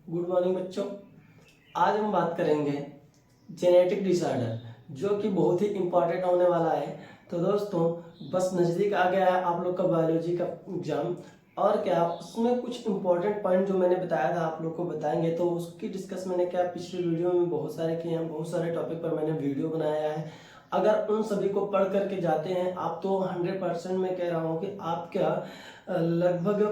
Good morning बच्चों। आज हम बात करेंगे जेनेटिक डिसऑर्डर, जो कि बहुत ही इम्पोर्टेंट होने वाला है। तो दोस्तों, बस नज़दीक आ गया है आप लोग का बायोलॉजी का एग्जाम, और क्या उसमें कुछ इम्पोर्टेंट पॉइंट जो मैंने बताया था आप लोग को बताएंगे। तो उसकी डिस्कस मैंने क्या पिछले वीडियो में बहुत सारे किए हैं, बहुत सारे टॉपिक पर मैंने वीडियो बनाया है। अगर उन सभी को पढ़ करके जाते हैं आप, तो 100% मैं कह रहा हूँ कि आप क्या लगभग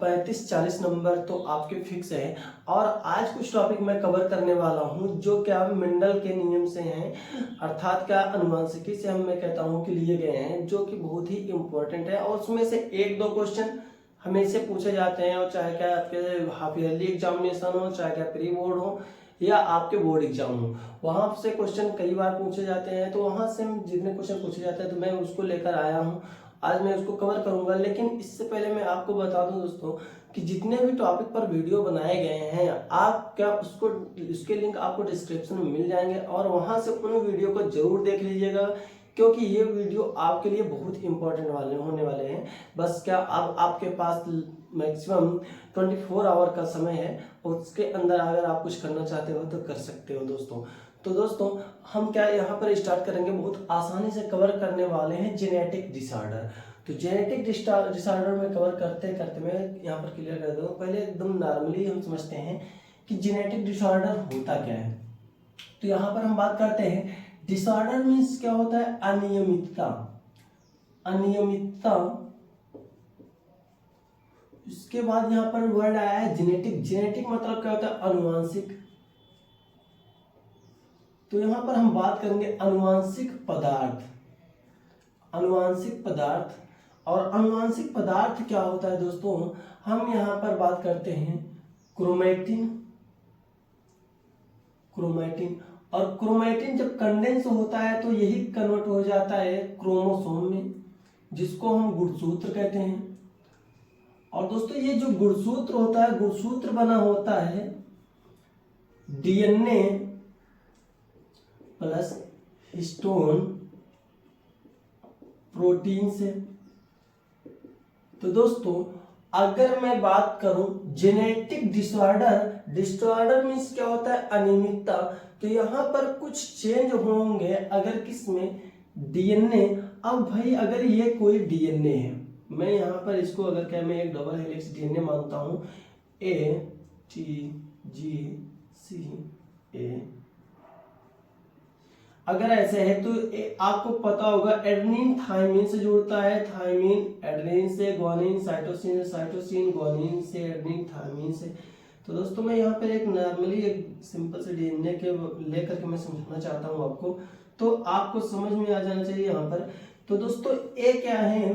35-40 नंबर तो आपके फिक्स है। और आज कुछ टॉपिक मैं कवर करने वाला हूँ जो क्या मेंडल के नियम से हैं, अर्थात क्या अनुवांशिकी से हम मैं कहता हूँ कि लिए गए हैं, जो कि बहुत ही इम्पोर्टेंट है। और उसमें से एक दो क्वेश्चन हमेशा पूछे जाते हैं, और चाहे क्या आपके हाफ ईयरली एग्जामिनेशन हो, चाहे क्या प्री बोर्ड हो या आपके बोर्ड एग्जाम हो, वहां से क्वेश्चन कई बार पूछे जाते हैं। तो वहां से जितने क्वेश्चन पूछे जाते हैं तो मैं उसको लेकर आया हूँ, आज मैं उसको कवर करूंगा। लेकिन इससे पहले मैं आपको बता दूं दोस्तों कि जितने भी टॉपिक पर वीडियो बनाए गए हैं, आप क्या उसके लिंक आपको डिस्क्रिप्शन में मिल जाएंगे, और वहां से उन वीडियो को जरूर देख लीजिएगा, क्योंकि ये वीडियो आपके लिए बहुत इंपॉर्टेंट होने वाले हैं। बस क्या अब आपके पास मैक्सिमम 24 आवर का समय है, और उसके अंदर अगर आप कुछ करना चाहते हो तो कर सकते हो दोस्तों। तो दोस्तों, हम क्या यहाँ पर स्टार्ट करेंगे, बहुत आसानी से कवर करने वाले हैं जेनेटिक डिसऑर्डर। तो जेनेटिक डिसऑर्डर में कवर करते करते मैं यहाँ पर क्लियर कर दूँ। पहले एकदम नॉर्मली हम समझते हैं कि जेनेटिक डिसऑर्डर होता क्या है। तो यहाँ पर हम बात करते हैं डिसऑर्डर मीन्स क्या होता है, अनियमितता। अनियमितता, इसके बाद यहाँ पर वर्ड आया है जेनेटिक। जेनेटिक मतलब क्या होता है, अनुवांशिक। तो यहाँ पर हम बात करेंगे अनुवांशिक पदार्थ। अनुवांशिक पदार्थ, और अनुवांशिक पदार्थ क्या होता है दोस्तों, हम यहाँ पर बात करते हैं क्रोमैटिन। क्रोमैटिन, और क्रोमैटिन जब कंडेंस होता है तो यही कन्वर्ट हो जाता है क्रोमोसोम में, जिसको हम गुणसूत्र कहते हैं। और दोस्तों, ये जो गुणसूत्र होता है, गुणसूत्र बना होता है डीएनए प्लस हिस्टोन प्रोटीन से। तो दोस्तों, अगर मैं बात करूं जेनेटिक डिसऑर्डर, डिसऑर्डर मीन्स क्या होता है, अनियमितता। तो यहां पर कुछ चेंज होंगे अगर किसमें, डीएनए। अब भाई अगर ये कोई डीएनए है, मैं यहां पर इसको अगर क्या मैं एक डबल हेलिक्स डीएनए मानता हूं, ATGC, अगर ऐसे है तो आपको पता होगा एडेनिन थायमिन से जुड़ता है, थायमिन एडेनिन से, ग्वानिन साइटोसिन, साइटोसिन ग्वानिन से, एडेनिन थायमिन से। तो दोस्तों, मैं यहाँ पर एक नॉर्मली एक सिंपल से डीएनए के लेकर के मैं समझाना चाहता हूँ आपको, तो आपको समझ में आ जाना चाहिए यहाँ पर। तो दोस्तों, ये क्या है,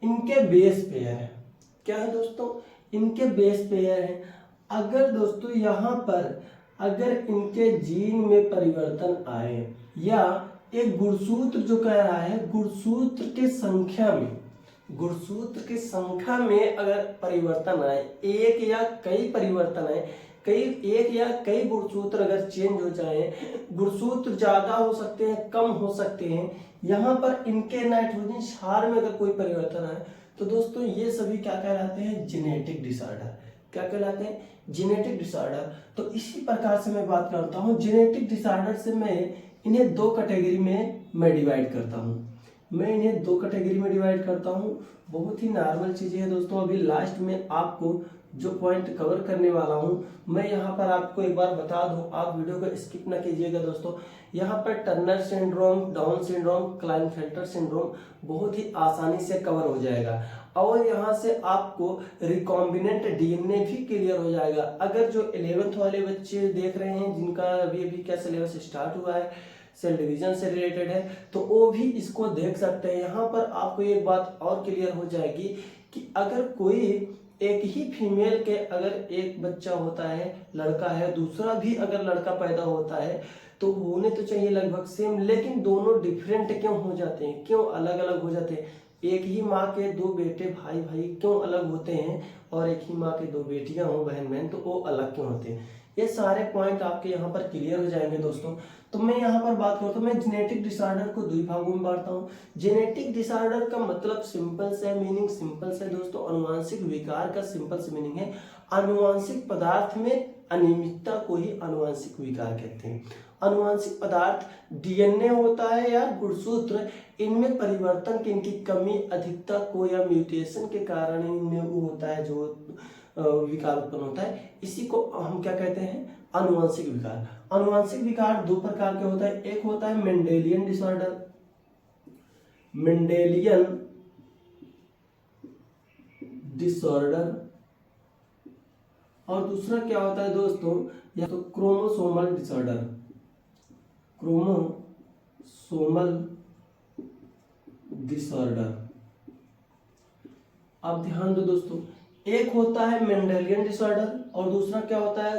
इनके बेस पेयर है। क्या है दोस्तों, इनके बेस पेयर है। अगर दोस्तों यहाँ पर अगर इनके जीन में परिवर्तन आए, या एक गुणसूत्र जो कह रहा है गुणसूत्र के संख्या में, गुणसूत्र की संख्या में अगर परिवर्तन आए, एक या कई परिवर्तन आए, एक या कई गुणसूत्र अगर चेंज हो जाए, गुणसूत्र ज्यादा हो सकते हैं, कम हो सकते हैं, यहाँ पर इनके नाइट्रोजन क्षार में अगर कोई परिवर्तन आए, तो दोस्तों ये सभी क्या कहलाते हैं, जेनेटिक डिसऑर्डर। क्या कहलाते हैं, जेनेटिक डिसऑर्डर। तो इसी प्रकार से मैं बात करता हूँ जेनेटिक डिसऑर्डर से, मैं इन्हें दो कैटेगरी में मैं डिवाइड करता हूँ। मैं इन्हें दो कैटेगरी में डिवाइड करता हूँ। बहुत ही नॉर्मल चीजें हैं दोस्तों। अभी लास्ट में आपको जो पॉइंट कवर करने वाला हूँ, मैं यहाँ पर आपको एक बार बता दूं, आप वीडियो को स्किप ना कीजिएगा दोस्तों। यहाँ पर Turner syndrome, down syndrome, Klinefelter syndrome बहुत ही आसानी से कवर हो जाएगा, और यहाँ से आपको रिकॉम्बिनेंट डीएनए भी क्लियर हो जाएगा। अगर जो 11th वाले बच्चे देख रहे हैं, जिनका अभी अभी क्या सिलेबस स्टार्ट हुआ है, सेल डिवीजन से रिलेटेड है, तो वो भी इसको देख सकते हैं। यहाँ पर आपको एक बात और क्लियर हो जाएगी कि अगर कोई एक ही फीमेल के अगर एक बच्चा होता है, लड़का है, दूसरा भी अगर लड़का पैदा होता है, तो होने तो चाहिए लगभग सेम, लेकिन दोनों डिफरेंट क्यों हो जाते हैं, क्यों अलग अलग हो जाते हैं। एक ही माँ के दो बेटे भाई भाई क्यों अलग होते हैं, और एक ही माँ के दो बेटियां हो बहन बहन, तो वो अलग क्यों होते हैं। ये सारे पॉइंट आपके यहाँ पर क्लियर हो जाएंगे दोस्तों। तो मैं यहाँ पर बात करता हूँ, मैं जेनेटिक डिसऑर्डर को दो भागों में बांटता हूँ। जेनेटिक डिसऑर्डर का मतलब सिंपल से मीनिंग सिंपल से दोस्तों, अनुवांशिक विकार का सिंपल से मीनिंग है आनुवांशिक पदार्थ में अनियमितता को ही आनुवांशिक विकार कहते हैं। आनुवांशिक पदार्थ डीएनए होता है या गुणसूत्र, इनमें परिवर्तन की इनकी कमी, अधिकता को या म्यूटेशन के कारण इनमें वो होता है जो विकार उत्पन्न होता है, इसी को हम क्या कहते हैं, आनुवांशिक विकार। आनुवांशिक विकार दो प्रकार के होता है, एक होता है मेंडेलियन डिसऑर्डर, मेंडेलियन डिसऑर्डर, और दूसरा क्या होता है दोस्तों, या तो क्रोमोसोमल डिसऑर्डर, क्रोमोसोमल डिसऑर्डर। अब ध्यान दो दोस्तों, एक होता है मेंडेलियन डिसऑर्डर और दूसरा क्या होता है,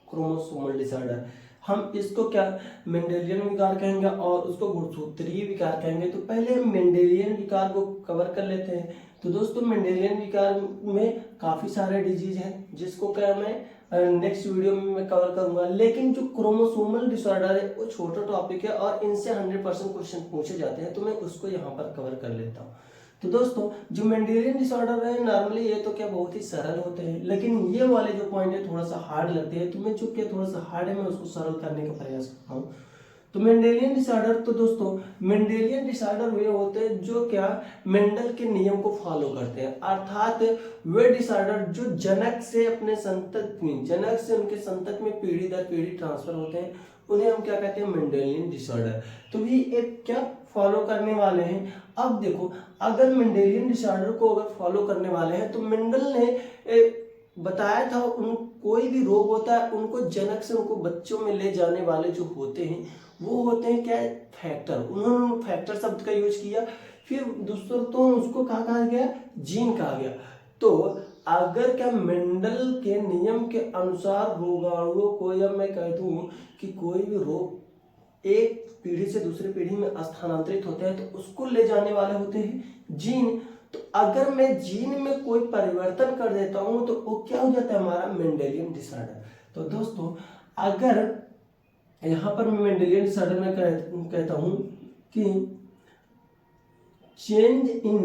क्रोमोसोमल डिसऑर्डर। हम इसको क्या मेंडेलियन विकार कहेंगे और उसको गुणसूत्रीय विकार कहेंगे। तो पहले हम मेंडेलियन विकार को कवर कर लेते हैं। तो दोस्तों मेंडेलियन विकार में काफी सारे डिजीज हैं जिसको क्या मैं नेक्स्ट वीडियो में मैं कवर करूंगा, लेकिन जो क्रोमोसोमल डिसऑर्डर है वो छोटा टॉपिक है और इनसे 100% क्वेश्चन पूछे जाते हैं, तो मैं उसको यहाँ पर कवर कर लेता हूँ। तो दोस्तों जो मेंडेलियन डिसऑर्डर है नॉर्मली ये तो क्या बहुत ही सरल होते हैं, लेकिन ये वाले जो पॉइंट है थोड़ा सा हार्ड लगते हैं, तो मैं चूंकि थोड़ा सा हार्ड है मैं उसको सरल करने का प्रयास करता हूँ। तो मेंडेलियन डिसऑर्डर, तो दोस्तों मेंडेलियन डिसऑर्डर वे होते हैं जो क्या मेंडल के नियम को फॉलो करते हैं, अर्थात वे डिसऑर्डर जो जनक से अपने संतति में, जनक से उनके संतति में पीढ़ी दर पीढ़ी ट्रांसफर होते हैं, उन्हें हम क्या कहते हैं, मेंडेलियन डिसऑर्डर। तो ये एक क्या फॉलो करने वाले हैं। अब देखो अगर मेंडेलियन डिसऑर्डर को अगर फॉलो करने वाले हैं तो मेंडल ने बताया था उन कोई भी रोग होता है उनको जनक से उनको बच्चों में ले जाने वाले जो होते हैं वो होते हैं क्या, फैक्टर। उन्होंने फैक्टर शब्द का यूज किया, फिर दोस्तों तो उसको कहा गया, जीन कहा गया। तो अगर क्या मेंडल के नियम के अनुसार रोगाणुओं को, या मैं कह दूं कि कोई भी रोग एक पीढ़ी से दूसरी पीढ़ी में स्थानांतरित होते हैं तो उसको ले जाने वाले होते हैं जीन। तो अगर मैं जीन में कोई परिवर्तन कर देता हूं तो वो क्या हो जाता है, हमारा मेंडेलियन डिसऑर्डर। तो दोस्तों अगर यहां पर मैं मेंडेलियन डिसऑर्डर में कहता हूं कि change in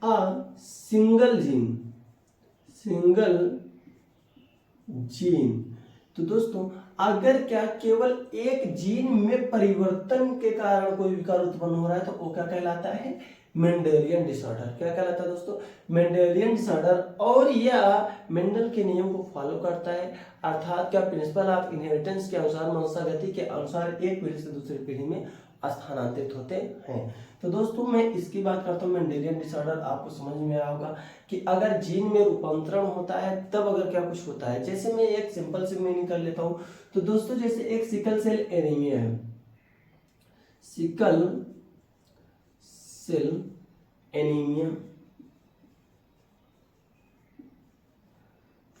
a single gene. तो दोस्तों अगर क्या केवल एक जीन में परिवर्तन के कारण कोई विकार उत्पन्न हो रहा है तो वो क्या कहलाता है, मेंडेलियन डिसऑर्डर। क्या कहलाता है दोस्तों, मेंडेलियन डिसऑर्डर। और यह मेंडल के नियम को फॉलो करता है, अर्थात क्या प्रिंसिपल ऑफ इनहेरिटेंस के अनुसार, वंशागति के अनुसार एक पीढ़ी से दूसरी पीढ़ी में स्थानांतरित होते हैं। तो दोस्तों मैं इसकी बात करता हूँ मेंडेलियन डिसऑर्डर, आपको समझ में आया होगा कि अगर जीन में रूपांतरण होता है तब अगर क्या कुछ होता है। जैसे मैं एक सिंपल से मीनिंग कर लेता हूँ। तो दोस्तों जैसे एक सिकल सेल एनीमिया है, सिकल सेल एनीमिया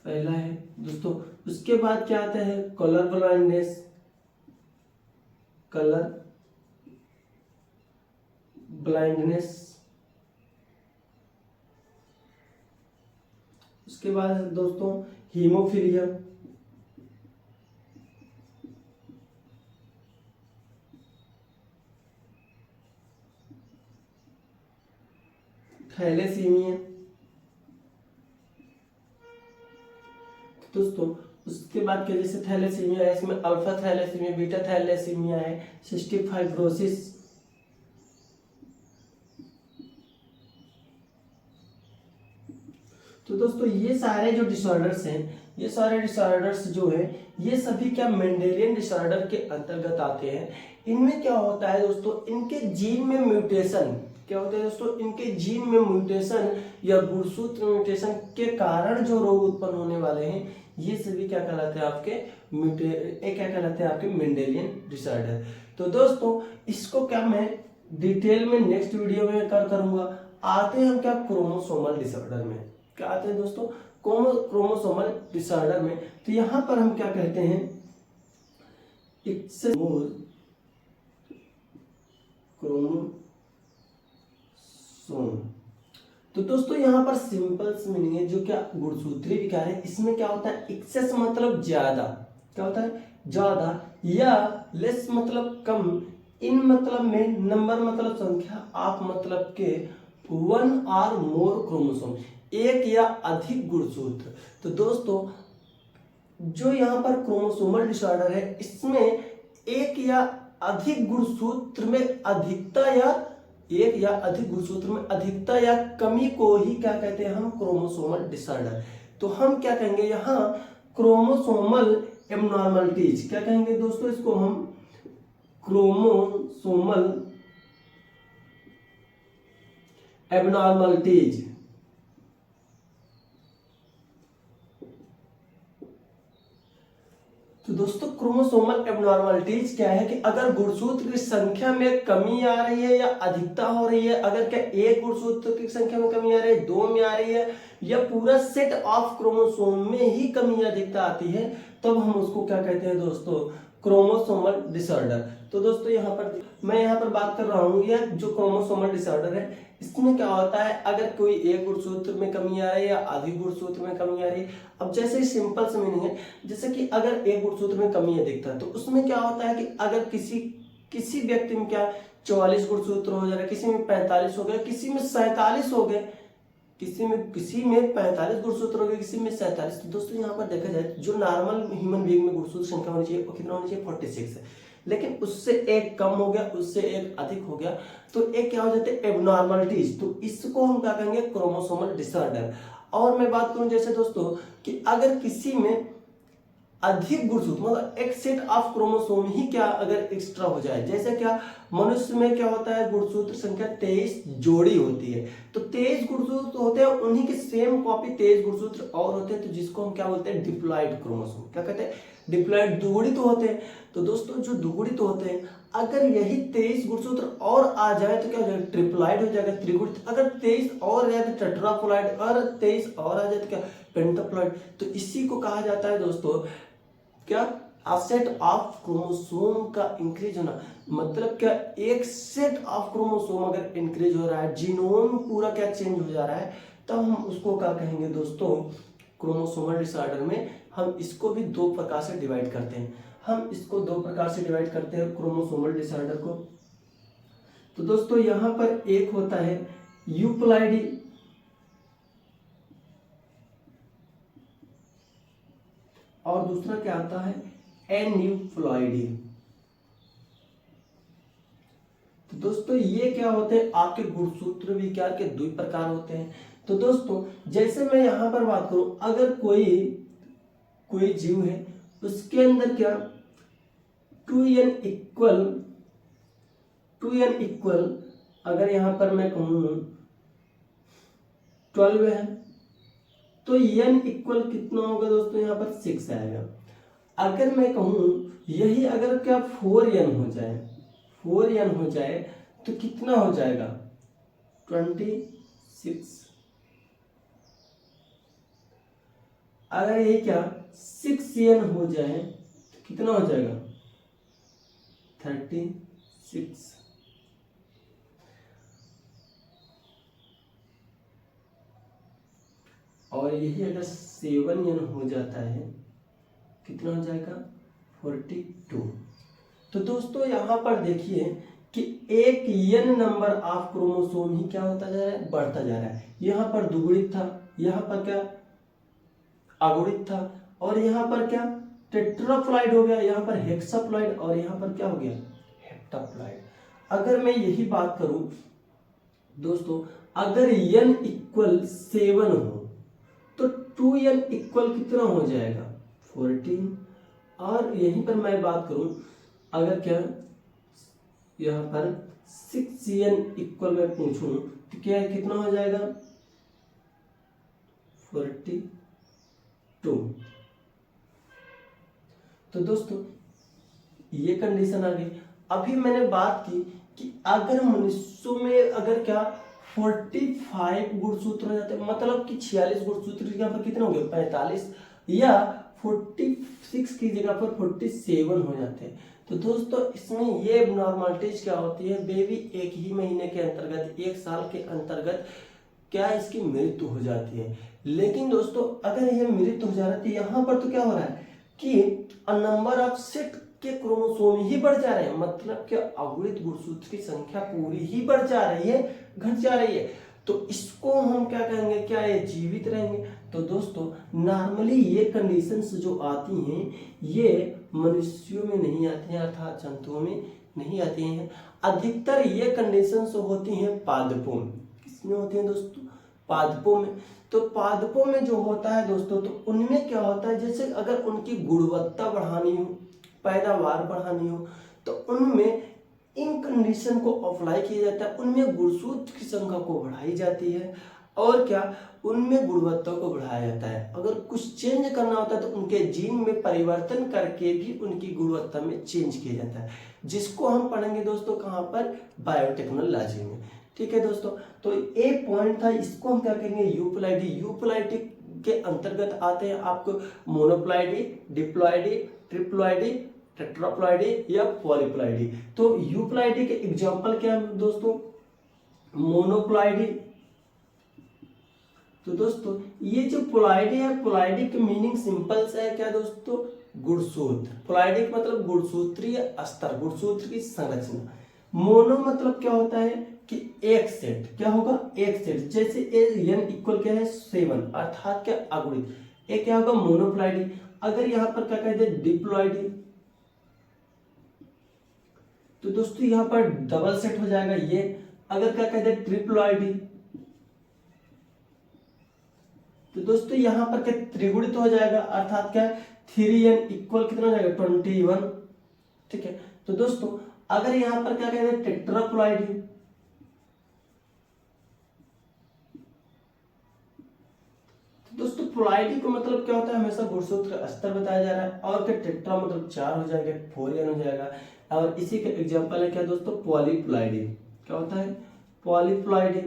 पहला है दोस्तों। उसके बाद क्या आता है, कलर ब्लाइंडनेस, कलर ब्लाइंडनेस। उसके बाद दोस्तों हीमोफीलिया, थैलेसीमिया। दोस्तों उसके बाद क्या, जैसे थैलेसीमिया है इसमें अल्फा थैलेसीमिया, बीटा थैलेसीमिया है, सिस्टिक फाइब्रोसिस। तो दोस्तों ये सारे जो डिसऑर्डर्स हैं, ये सारे डिसऑर्डर्स जो है ये सभी क्या मेंडेलियन डिसऑर्डर के अंतर्गत आते हैं। इनमें क्या होता है दोस्तों, इनके जीन में म्यूटेशन क्या होता है दोस्तों, इनके जीन में म्यूटेशन या गुणसूत्र म्यूटेशन के कारण जो रोग उत्पन्न होने वाले हैं ये सभी क्या कहलाते हैं आपके क्या कहलाते हैं आपके मेंडेलियन डिसऑर्डर। तो दोस्तों इसको क्या मैं डिटेल में नेक्स्ट वीडियो में करूंगा। आते हैं हम क्या क्रोमोसोमल डिसऑर्डर में, क्या आते हैं दोस्तों क्रोमोसोमल डिसऑर्डर में। तो यहां पर हम क्या कहते हैं, क्रोमोसोम। तो दोस्तों यहाँ पर सिंपल मीनिंग है, जो क्या गुणसूत्रीय विकार है इसमें क्या होता है, एक्सेस मतलब ज्यादा, क्या होता है ज्यादा, या लेस मतलब कम, इन मतलब में, नंबर मतलब संख्या, आप मतलब के, वन आर मोर क्रोमोसोम, एक या अधिक गुणसूत्र। तो दोस्तों जो यहाँ पर क्रोमोसोमल डिसऑर्डर है इसमें एक या अधिक गुणसूत्र में अधिकता या एक या अधिक गुणसूत्र में अधिकता या कमी को ही क्या कहते हैं हम, क्रोमोसोमल डिसऑर्डर। तो हम क्या कहेंगे यहाँ क्रोमोसोमल एबनॉर्मलिटीज, क्या कहेंगे दोस्तों इसको हम, क्रोमोसोमल एबनॉर्मलिटीज। तो दोस्तों क्रोमोसोमल एबनॉर्मलिटीज क्या है कि अगर गुणसूत्र की संख्या में कमी आ रही है या अधिकता हो रही है, अगर क्या एक गुणसूत्र की संख्या में कमी आ रही है, दो में आ रही है, या पूरा सेट ऑफ क्रोमोसोम में ही कमी या अधिकता आती है, तब हम उसको क्या कहते हैं दोस्तों, क्रोमोसोमल डिसऑर्डर। तो दोस्तों यहाँ पर मैं यहाँ पर बात कर रहा हूँ, यह जो क्रोमोसोमल डिसऑर्डर है इसमें क्या होता है, अगर कोई एक गुणसूत्र में कमी आ रही है या अधिक गुणसूत्र में कमी आ रही है। अब जैसे सिंपल सा मीनिंग है, जैसे कि अगर एक गुणसूत्र में कमी है दिखता है तो उसमें क्या होता है कि अगर किसी व्यक्ति में क्या 44 गुणसूत्र हो जा रहा है, किसी में 45 हो गए, किसी में 47 हो गए, किसी में 45 गुणसूत्र हो गए, किसी में 47। तो दोस्तों यहाँ पर देखा जाए जो नॉर्मल ह्यूमन बीइंग में गुणसूत्र संख्या होनी चाहिए वो कितना होनी चाहिए, 46 है, लेकिन उससे एक कम हो गया, उससे एक अधिक हो गया, तो एक क्या हो जाते हैं, एबनॉर्मलिटीज। तो इसको हम क्या कहेंगे, क्रोमोसोमल डिसऑर्डर। और मैं बात करूं जैसे दोस्तों कि अगर किसी में अधिक गुणसूत्र मतलब एक सेट ऑफ क्रोमोसोम ही क्या अगर एक्स्ट्रा हो जाए, जैसे क्या मनुष्य में क्या होता है, गुणसूत्र संख्या 23 जोड़ी होती है, तो 23 गुणसूत्र होते हैं, उन्हीं के सेम कॉपी 23 गुणसूत्र और होते हैं, तो जिसको हम क्या बोलते हैं, डिप्लॉइड क्रोमोसोम, क्या कहते हैं, डिप्लॉइड, दुगुणित होते हैं। तो दोस्तों जो दुगुणित होते हैं, अगर यही 23 गुणसूत्र और आ जाए तो क्या हो जाएगा, ट्रिप्लॉइड हो जाएगा, त्रिगुणित। अगर 23 और आ जाए तो टेट्राप्लॉइड, और 23 और आ जाए तो क्या, पेंटाप्लॉइड। तो इसी को कहा जाता है दोस्तों क्या, सेट ऑफ क्रोमोसोम का इंक्रीज होना। मतलब क्या, एक सेट ऑफ क्रोमोसोम अगर इंक्रीज हो रहा है, जीनोम पूरा क्या चेंज हो जा रहा है, तब हम उसको क्या कहेंगे दोस्तों, क्रोमोसोमल डिसऑर्डर में हम इसको भी दो प्रकार से डिवाइड करते हैं। हम इसको दो प्रकार से डिवाइड करते हैं क्रोमोसोमल डिसऑर्डर को। तो दोस्तों यहां पर एक होता है यूप्लाइडी, और दूसरा क्या आता है, एन्यूप्लॉइडी। तो दोस्तों ये क्या होते हैं, आपके गुणसूत्र विकार के दो प्रकार होते हैं। तो दोस्तों जैसे मैं यहां पर बात करूं, अगर कोई जीव है उसके अंदर क्या 2n इक्वल अगर यहां पर मैं कहूं 12 है, तो n इक्वल कितना होगा दोस्तों, यहां पर 6 आएगा। अगर मैं कहूं यही अगर क्या 4n हो जाए तो कितना हो जाएगा, 26। अगर यही क्या 6n हो जाए तो कितना हो जाएगा, 36। और यही अगर 7n हो जाता है कितना हो जाएगा, 42। तो दोस्तों यहां पर देखिए कि एक n नंबर ऑफ क्रोमोसोम ही क्या होता जा रहा है, बढ़ता जा रहा है। यहां पर दुगुणित था, यहां पर क्या अगुणित था, और यहां पर क्या टेट्राप्लॉइड हो गया, यहां पर हेक्साप्लॉइड, और यहां पर क्या हो गया, हेप्टाप्लॉइड। अगर मैं यही बात करूं दोस्तों, अगर n इक्वल 7 हो तो 2n इक्वल कितना हो जाएगा, 14। और यहीं पर मैं बात करूं, अगर क्या यहां पर 6n इक्वल मैं पूछूं तो क्या कितना हो जाएगा, 42। तो दोस्तों ये कंडीशन आ गई। अभी मैंने बात की कि अगर मनुष्यों में अगर क्या 45 गुणसूत्र हो जाते हैं, मतलब कि 46 गुणसूत्र की जगह पर कितने हो गए, 45, या 46 की जगह पर 47 हो जाते हैं। तो दोस्तों इसमें ये एबनॉर्मलिटीज क्या होती है, बेबी एक ही महीने के अंतर्गत, एक साल के अंतर्गत क्या इसकी मृत्यु हो जाती है। लेकिन दोस्तों अगर ये मृत्यु हो जा रही है, यहाँ पर तो क्या हो रहा है कि नंबर ऑफ सेट के क्रोमोसोम ही बढ़ जा रहे हैं, मतलब कि अगुणित गुणसूत्र की संख्या पूरी ही बढ़ जा रही है, घट जा रही है। तो इसको हम क्या कहेंगे, क्या ये जीवित रहेंगे? तो दोस्तों नॉर्मली ये कंडीशंस जो आती हैं ये मनुष्यों में नहीं आती हैं, अर्थात जंतुओं में नहीं आती हैं। अधिकतर ये कंडीशंस होती हैं पादपों में। किसमें होती हैं दोस्तों? पादपों में। तो पादपों में जो होता है दोस्तों, तो उनमें क्या होता है, जैसे अगर उनकी गुणवत्ता बढ़ानी हो, पैदावार बढ़ानी हो, तो उनमें इन कंडीशन को अप्लाई किया जाता है। उनमें गुणसूत्र की संख्या को बढ़ाई जाती है और क्या, उनमें गुणवत्ता को बढ़ाया जाता है। अगर कुछ चेंज करना होता है तो उनके जीन में परिवर्तन करके भी उनकी गुणवत्ता में चेंज किया जाता है, जिसको हम पढ़ेंगे दोस्तों कहाँ पर? बायोटेक्नोलॉजी में। ठीक है दोस्तों, तो एक पॉइंट था, इसको हम क्या कहेंगे? यूपलाइडी। यूपलाइडी के अंतर्गत आते हैं आपको मोनोप्लाइडी, डिप्लॉइडी, ट्रिप्लॉइडी, टेट्राप्लॉइडी या पॉलीप्लॉइडी। तो यूप्लॉइडी के एग्जांपल क्या है दोस्तों? मोनोप्लॉइडी। तो दोस्तों ये जो प्लॉइडी है, प्लॉइडी की मीनिंग सिंपल सा है, क्या दोस्तों? गुणसूत्र। प्लॉइडी का मतलब गुणसूत्रीय स्तर, गुणसूत्र की संरचना। मोनो मतलब क्या होता है कि एक सेट, क्या होगा? एक सेट। जैसे n इक्वल क्या है? 7, अर्थात क्या? अगुणित। ये क्या होगा? मोनोप्लॉइडी। अगर यहाँ पर क्या कहते हैं? डिप्लॉइडी। तो दोस्तों यहाँ पर डबल सेट हो जाएगा ये। अगर क्या कहते हैं? ट्रिप्लॉइडी। तो दोस्तों यहाँ पर क्या? त्रिगुणित हो जाएगा, अर्थात क्या? 3n इक्वल कितना हो जाएगा? 21। ठीक है। तो दोस्तों अगर यहाँ पर क्या कहते हैं? टेट्राप्लॉइडी। तो दोस्तों प्लॉइडी का मतलब क्या होता है? हमेशा गुणसूत्र का स्तर बताया जा रहा है। और क्या? टेट्रा मतलब 4 हो जाएगा, 4n हो जाएगा। और इसी के एग्जांपल है क्या दोस्तों? पॉलीप्लॉइडी। क्या होता है? पॉलीप्लॉइडी।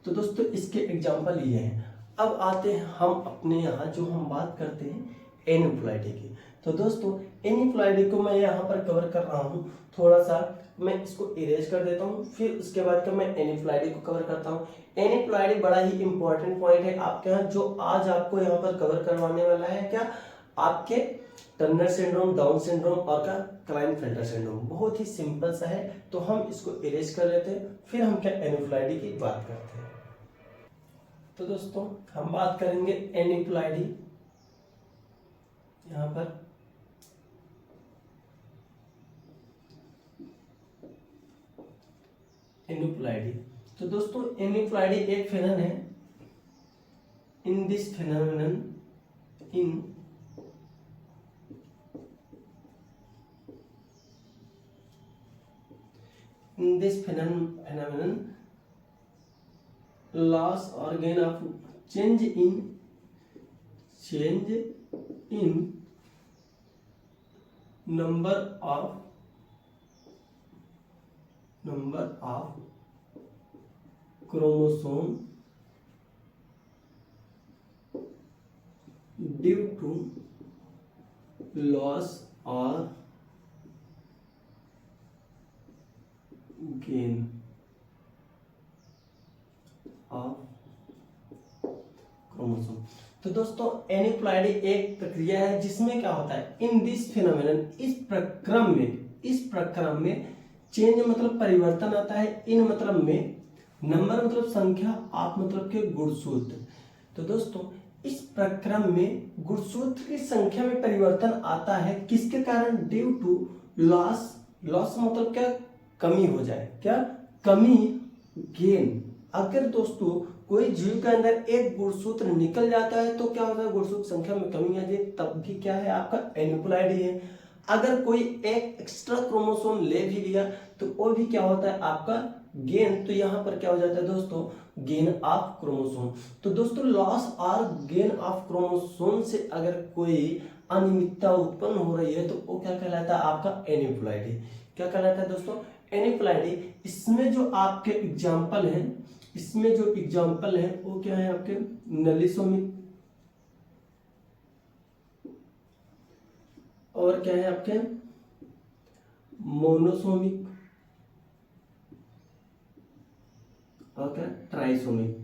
तो दोस्तों इसके एग्जांपल ये हैं। अब आते हैं हम अपने यहाँ जो हम बात करते हैं एनिप्लॉइडी की। तो दोस्तों एनिप्लॉइडी को मैं यहाँ पर कवर कर रहा हूँ, थोड़ा सा मैं इसको इरेज कर देता हूँ, फिर उसके बाद का मैं एनिप्लॉइडी को कवर करता हूँ। एनिप्लॉइडी बड़ा ही इंपॉर्टेंट पॉइंट है आपके यहाँ, जो आज आपको यहाँ पर कवर करवाने वाला है। क्या? आपके टर्नर सिंड्रोम, डाउन सिंड्रोम और क्या? Klinefelter syndrome. बहुत ही सिंपल सा है, तो हम इसको इरेज कर लेते हैं, फिर हम क्या एनिप्लॉइडी की बात करते हैं। तो दोस्तों हम बात करेंगे एनिप्लॉइडी। यहाँ पर एनिप्लॉइडी। तो दोस्तों एनिप्लॉइडी एक फिनोमेनन है। In this phenomenon, in this phenomenon loss or gain of change in number of chromosome due to loss or gain of chromosome. तो दोस्तों एनिप्लॉइडी एक प्रक्रिया है जिसमें क्या होता है? इन दिस फिनोमेनन, इस प्रक्रम में चेंज मतलब परिवर्तन आता है। इन मतलब में, नंबर मतलब संख्या, आप मतलब के गुणसूत्र। तो दोस्तों इस प्रक्रम में गुणसूत्र की संख्या में परिवर्तन आता है, किसके कारण? Due to loss. लॉस मतलब क्या? कमी हो जाए, क्या? कमी, गेन। अगर दोस्तों कोई जीव के अंदर एक गुणसूत्र निकल जाता है तो क्या होता है? गुणसूत्र संख्या में कमी आ जाए, तब भी क्या है? आपका एनिप्लॉइडी है। अगर कोई एक एक्स्ट्रा क्रोमोसोम ले भी लिया तो वो भी क्या होता है? आपका गेन। तो यहाँ पर क्या हो जाता है दोस्तों? Gain of chromosome. तो दोस्तों लॉस और गेन ऑफ क्रोमोसोम से अगर कोई अनियमितता उत्पन्न हो रही है तो वो क्या कहलाता है? आपका एनिप्लॉइडी। क्या कहलाता है दोस्तों? एनिप्लॉइडी। इसमें जो आपके एग्जाम्पल हैं, वो क्या है? आपके नलिसोमिक, और क्या है आपके? मोनोसोमिक, और क्या? ट्राइसोमिक।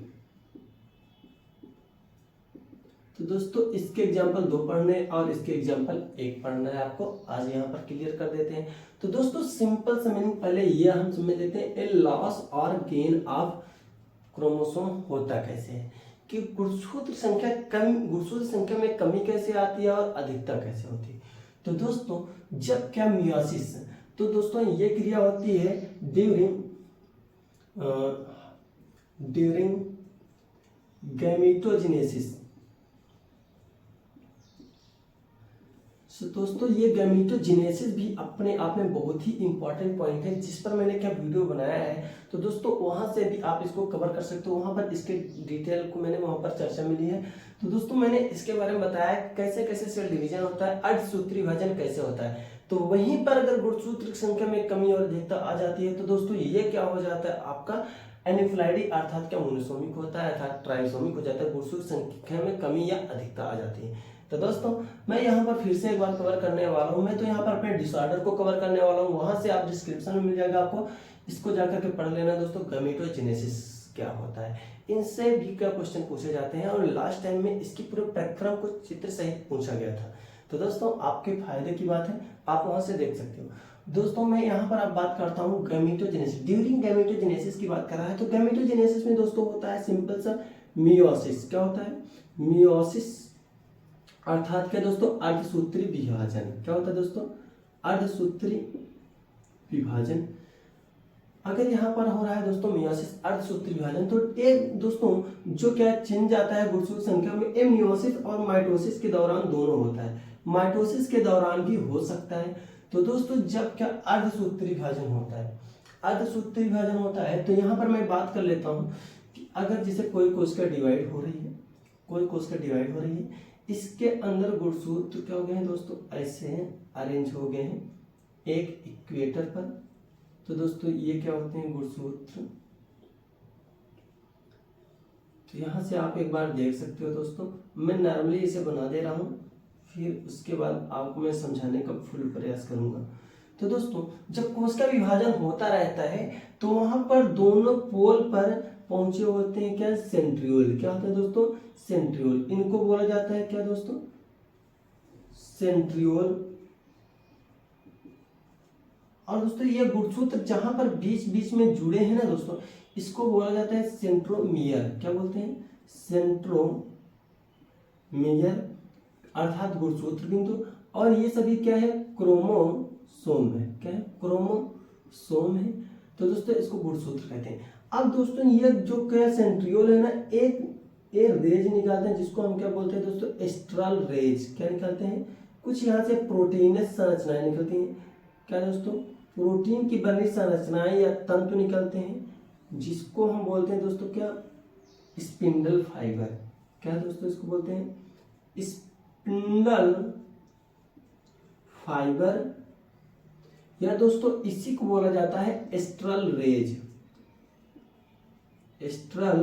तो दोस्तों इसके एग्जाम्पल 2 पढ़ने और इसके एग्जाम्पल 1 पढ़ना है आपको, आज यहाँ पर क्लियर कर देते हैं। तो दोस्तों सिंपल से मीनिंग पहले ये हम समझ लेते हैं, ए लॉस और गेन ऑफ क्रोमोसोम होता कैसे है, कि गुणसूत्र संख्या में कमी कैसे आती है और अधिकता कैसे होती है। तो दोस्तों जब क्या मियोसिस, तो दोस्तों ये क्रिया होती है ड्यूरिंग गैमेटोजेनेसिस। तो दोस्तों ये गैमेटोजेनेसिस भी अपने आप में बहुत ही इंपॉर्टेंट पॉइंट है, जिस पर मैंने क्या वीडियो बनाया है, तो दोस्तों वहां से भी आप इसको कवर कर सकते हो, वहां पर इसके डिटेल को मैंने वहां पर चर्चा मिली है। तो दोस्तों मैंने इसके बारे में बताया कैसे कैसे सेल डिवीजन होता है, अर्धसूत्री विभाजन कैसे होता है। तो वहीं पर अगर गुणसूत्र की संख्या में कमी और अधिकता आ जाती है तो दोस्तों ये क्या हो जाता है, आपका एनिफ्लाइडी अर्थात क्या मोनोसोमिक होता है अर्थात ट्राइसोमिक हो जाता है, गुणसूत्र संख्या में कमी या अधिकता आ जाती है। तो दोस्तों मैं यहाँ पर फिर से एक बार कवर करने वाला हूँ, मैं तो यहाँ पर अपने डिसऑर्डर को कवर करने वाला हूँ, वहां से आप डिस्क्रिप्शन में मिल जाएगा आपको, इसको जाकर के पढ़ लेना दोस्तों। गैमेटोजेनेसिस क्या होता है, इनसे भी क्या क्वेश्चन पूछे जाते हैं, और लास्ट टाइम में इसकी पूरे प्रक्रम को चित्र सहित पूछा गया था। तो दोस्तों आपके फायदे की बात है, आप वहां से देख सकते हो। दोस्तों मैं यहाँ पर अब बात करता हूँ गैमेटोजेनेसिस, ड्यूरिंग गैमेटोजेनेसिस की बात कर रहा है। तो गैमेटोजेनेसिस में दोस्तों होता है सिंपल सा मियोसिस। क्या होता है, मियोसिस अर्थात क्या दोस्तों, अर्धसूत्री विभाजन। क्या होता है दोस्तों, अर्धसूत्री विभाजन। अगर यहाँ पर हो रहा है दोस्तों मियोसिस अर्धसूत्री विभाजन, तो एक दोस्तों जो क्या चेंज आता है गुणसूत्र संख्या में, ए मियोसिस और माइटोसिस के दौरान दोनों होता है, माइटोसिस के दौरान भी हो सकता है। तो दोस्तों जब क्या अर्धसूत्री विभाजन होता है, अर्धसूत्री विभाजन होता है, तो यहाँ पर मैं बात कर लेता हूँ कि अगर जैसे कोई कोशिका डिवाइड हो रही है, कोई कोशिका डिवाइड हो रही है, इसके अंदर गुणसूत्र क्या हो गए हैं दोस्तों, ऐसे अरेंज हो गए हैं एक इक्वेटर पर। तो दोस्तों ये क्या होते हैं, गुणसूत्र। तो यहां से आप एक बार देख सकते हो दोस्तों, मैं नॉर्मली इसे बना दे रहा हूं, फिर उसके बाद आपको मैं समझाने का फुल प्रयास करूंगा। तो दोस्तों जब कोशिका विभाजन होता रहता है तो वहां पर दोनों पोल पर पहुंचे होते हैं क्या, सेंट्रियोल। क्या होता है दोस्तों, सेंट्रियोल। इनको बोला जाता है क्या दोस्तों, सेंट्रियोल। और दोस्तों ये गुणसूत्र जहां पर बीच बीच में जुड़े हैं ना दोस्तों, इसको बोला जाता है सेंट्रोमियर। क्या बोलते हैं, सेंट्रोमियर अर्थात गुणसूत्र बिंदु। और ये सभी क्या है, क्रोमोसोम है। क्या है, क्रोमोसोम है। तो दोस्तों इसको गुणसूत्र कहते हैं। अब दोस्तों ये जो क्या सेंट्रियोल है ना, एक रेज निकालते हैं जिसको हम क्या बोलते हैं दोस्तों, एस्ट्रल रेज। क्या निकालते हैं, कुछ यहाँ से प्रोटीन संरचनाएं निकलती हैं। क्या दोस्तों, प्रोटीन की बनी संरचनाएं या तंतु निकलते हैं, जिसको हम बोलते हैं दोस्तों क्या, स्पिंडल फाइबर। क्या दोस्तों इसको बोलते हैं, स्पिंडल फाइबर, या दोस्तों इसी को बोला जाता है एस्ट्रल रेज। Astral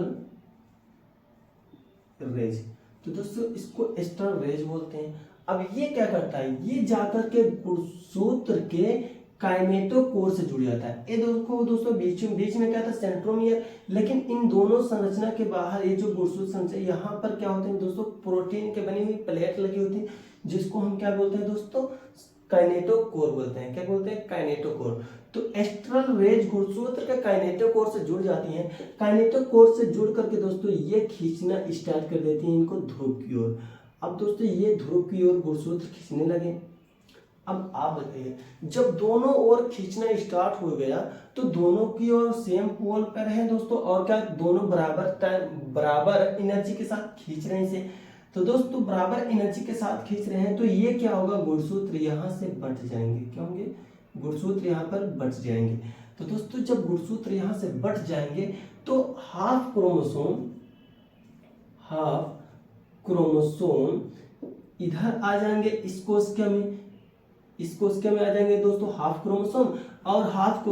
raise. तो दोस्तों इसको एस्ट्रल रेज बोलते हैं। अब ये क्या करता है, ये जाकर के गुणसूत्र के काइनेटोकोर से जुड़ जाता है। ये दोस्तों बीच में क्या था, सेंट्रोमियर। लेकिन इन दोनों संरचना के बाहर ये जो गुणसूत्र संरचना, यहाँ पर क्या होते हैं दोस्तों, प्रोटीन के बनी हुई प्लेट लगी होती है, जिसको हम क्या बोलते हैं दोस्तों, काइनेटोकोर बोलते हैं। क्या बोलते हैं, काइनेटोकोर। तो एस्ट्रल रेज गुणसूत्र के काइनेटोकोर से जुड़ जाती हैं। काइनेटोकोर से जुड़ करके दोस्तों ये खींचना स्टार्ट कर देती हैं इनको ध्रुव की ओर। अब दोस्तों ये ध्रुव की ओर गुणसूत्र खींचने लगे। अब आप बताइए, जब दोनों ओर खींचना स्टार्ट हो गया तो दोनों की ओर सेम पोल पर है दोस्तों, और क्या दोनों बराबर एनर्जी के साथ खींच रहे हैं इसे। तो दोस्तों बराबर एनर्जी के साथ खींच रहे हैं, तो ये क्या होगा, गुणसूत्र यहाँ से बट जाएंगे। क्या होंगे, गुणसूत्र यहाँ पर बट जाएंगे। तो दोस्तों जब गुणसूत्र यहाँ से बट जाएंगे तो हाफ क्रोमोसोम इधर आ जाएंगे, इस कोशिका में आ जाएंगे दोस्तों हाफ क्रोमोसोम, और हाफ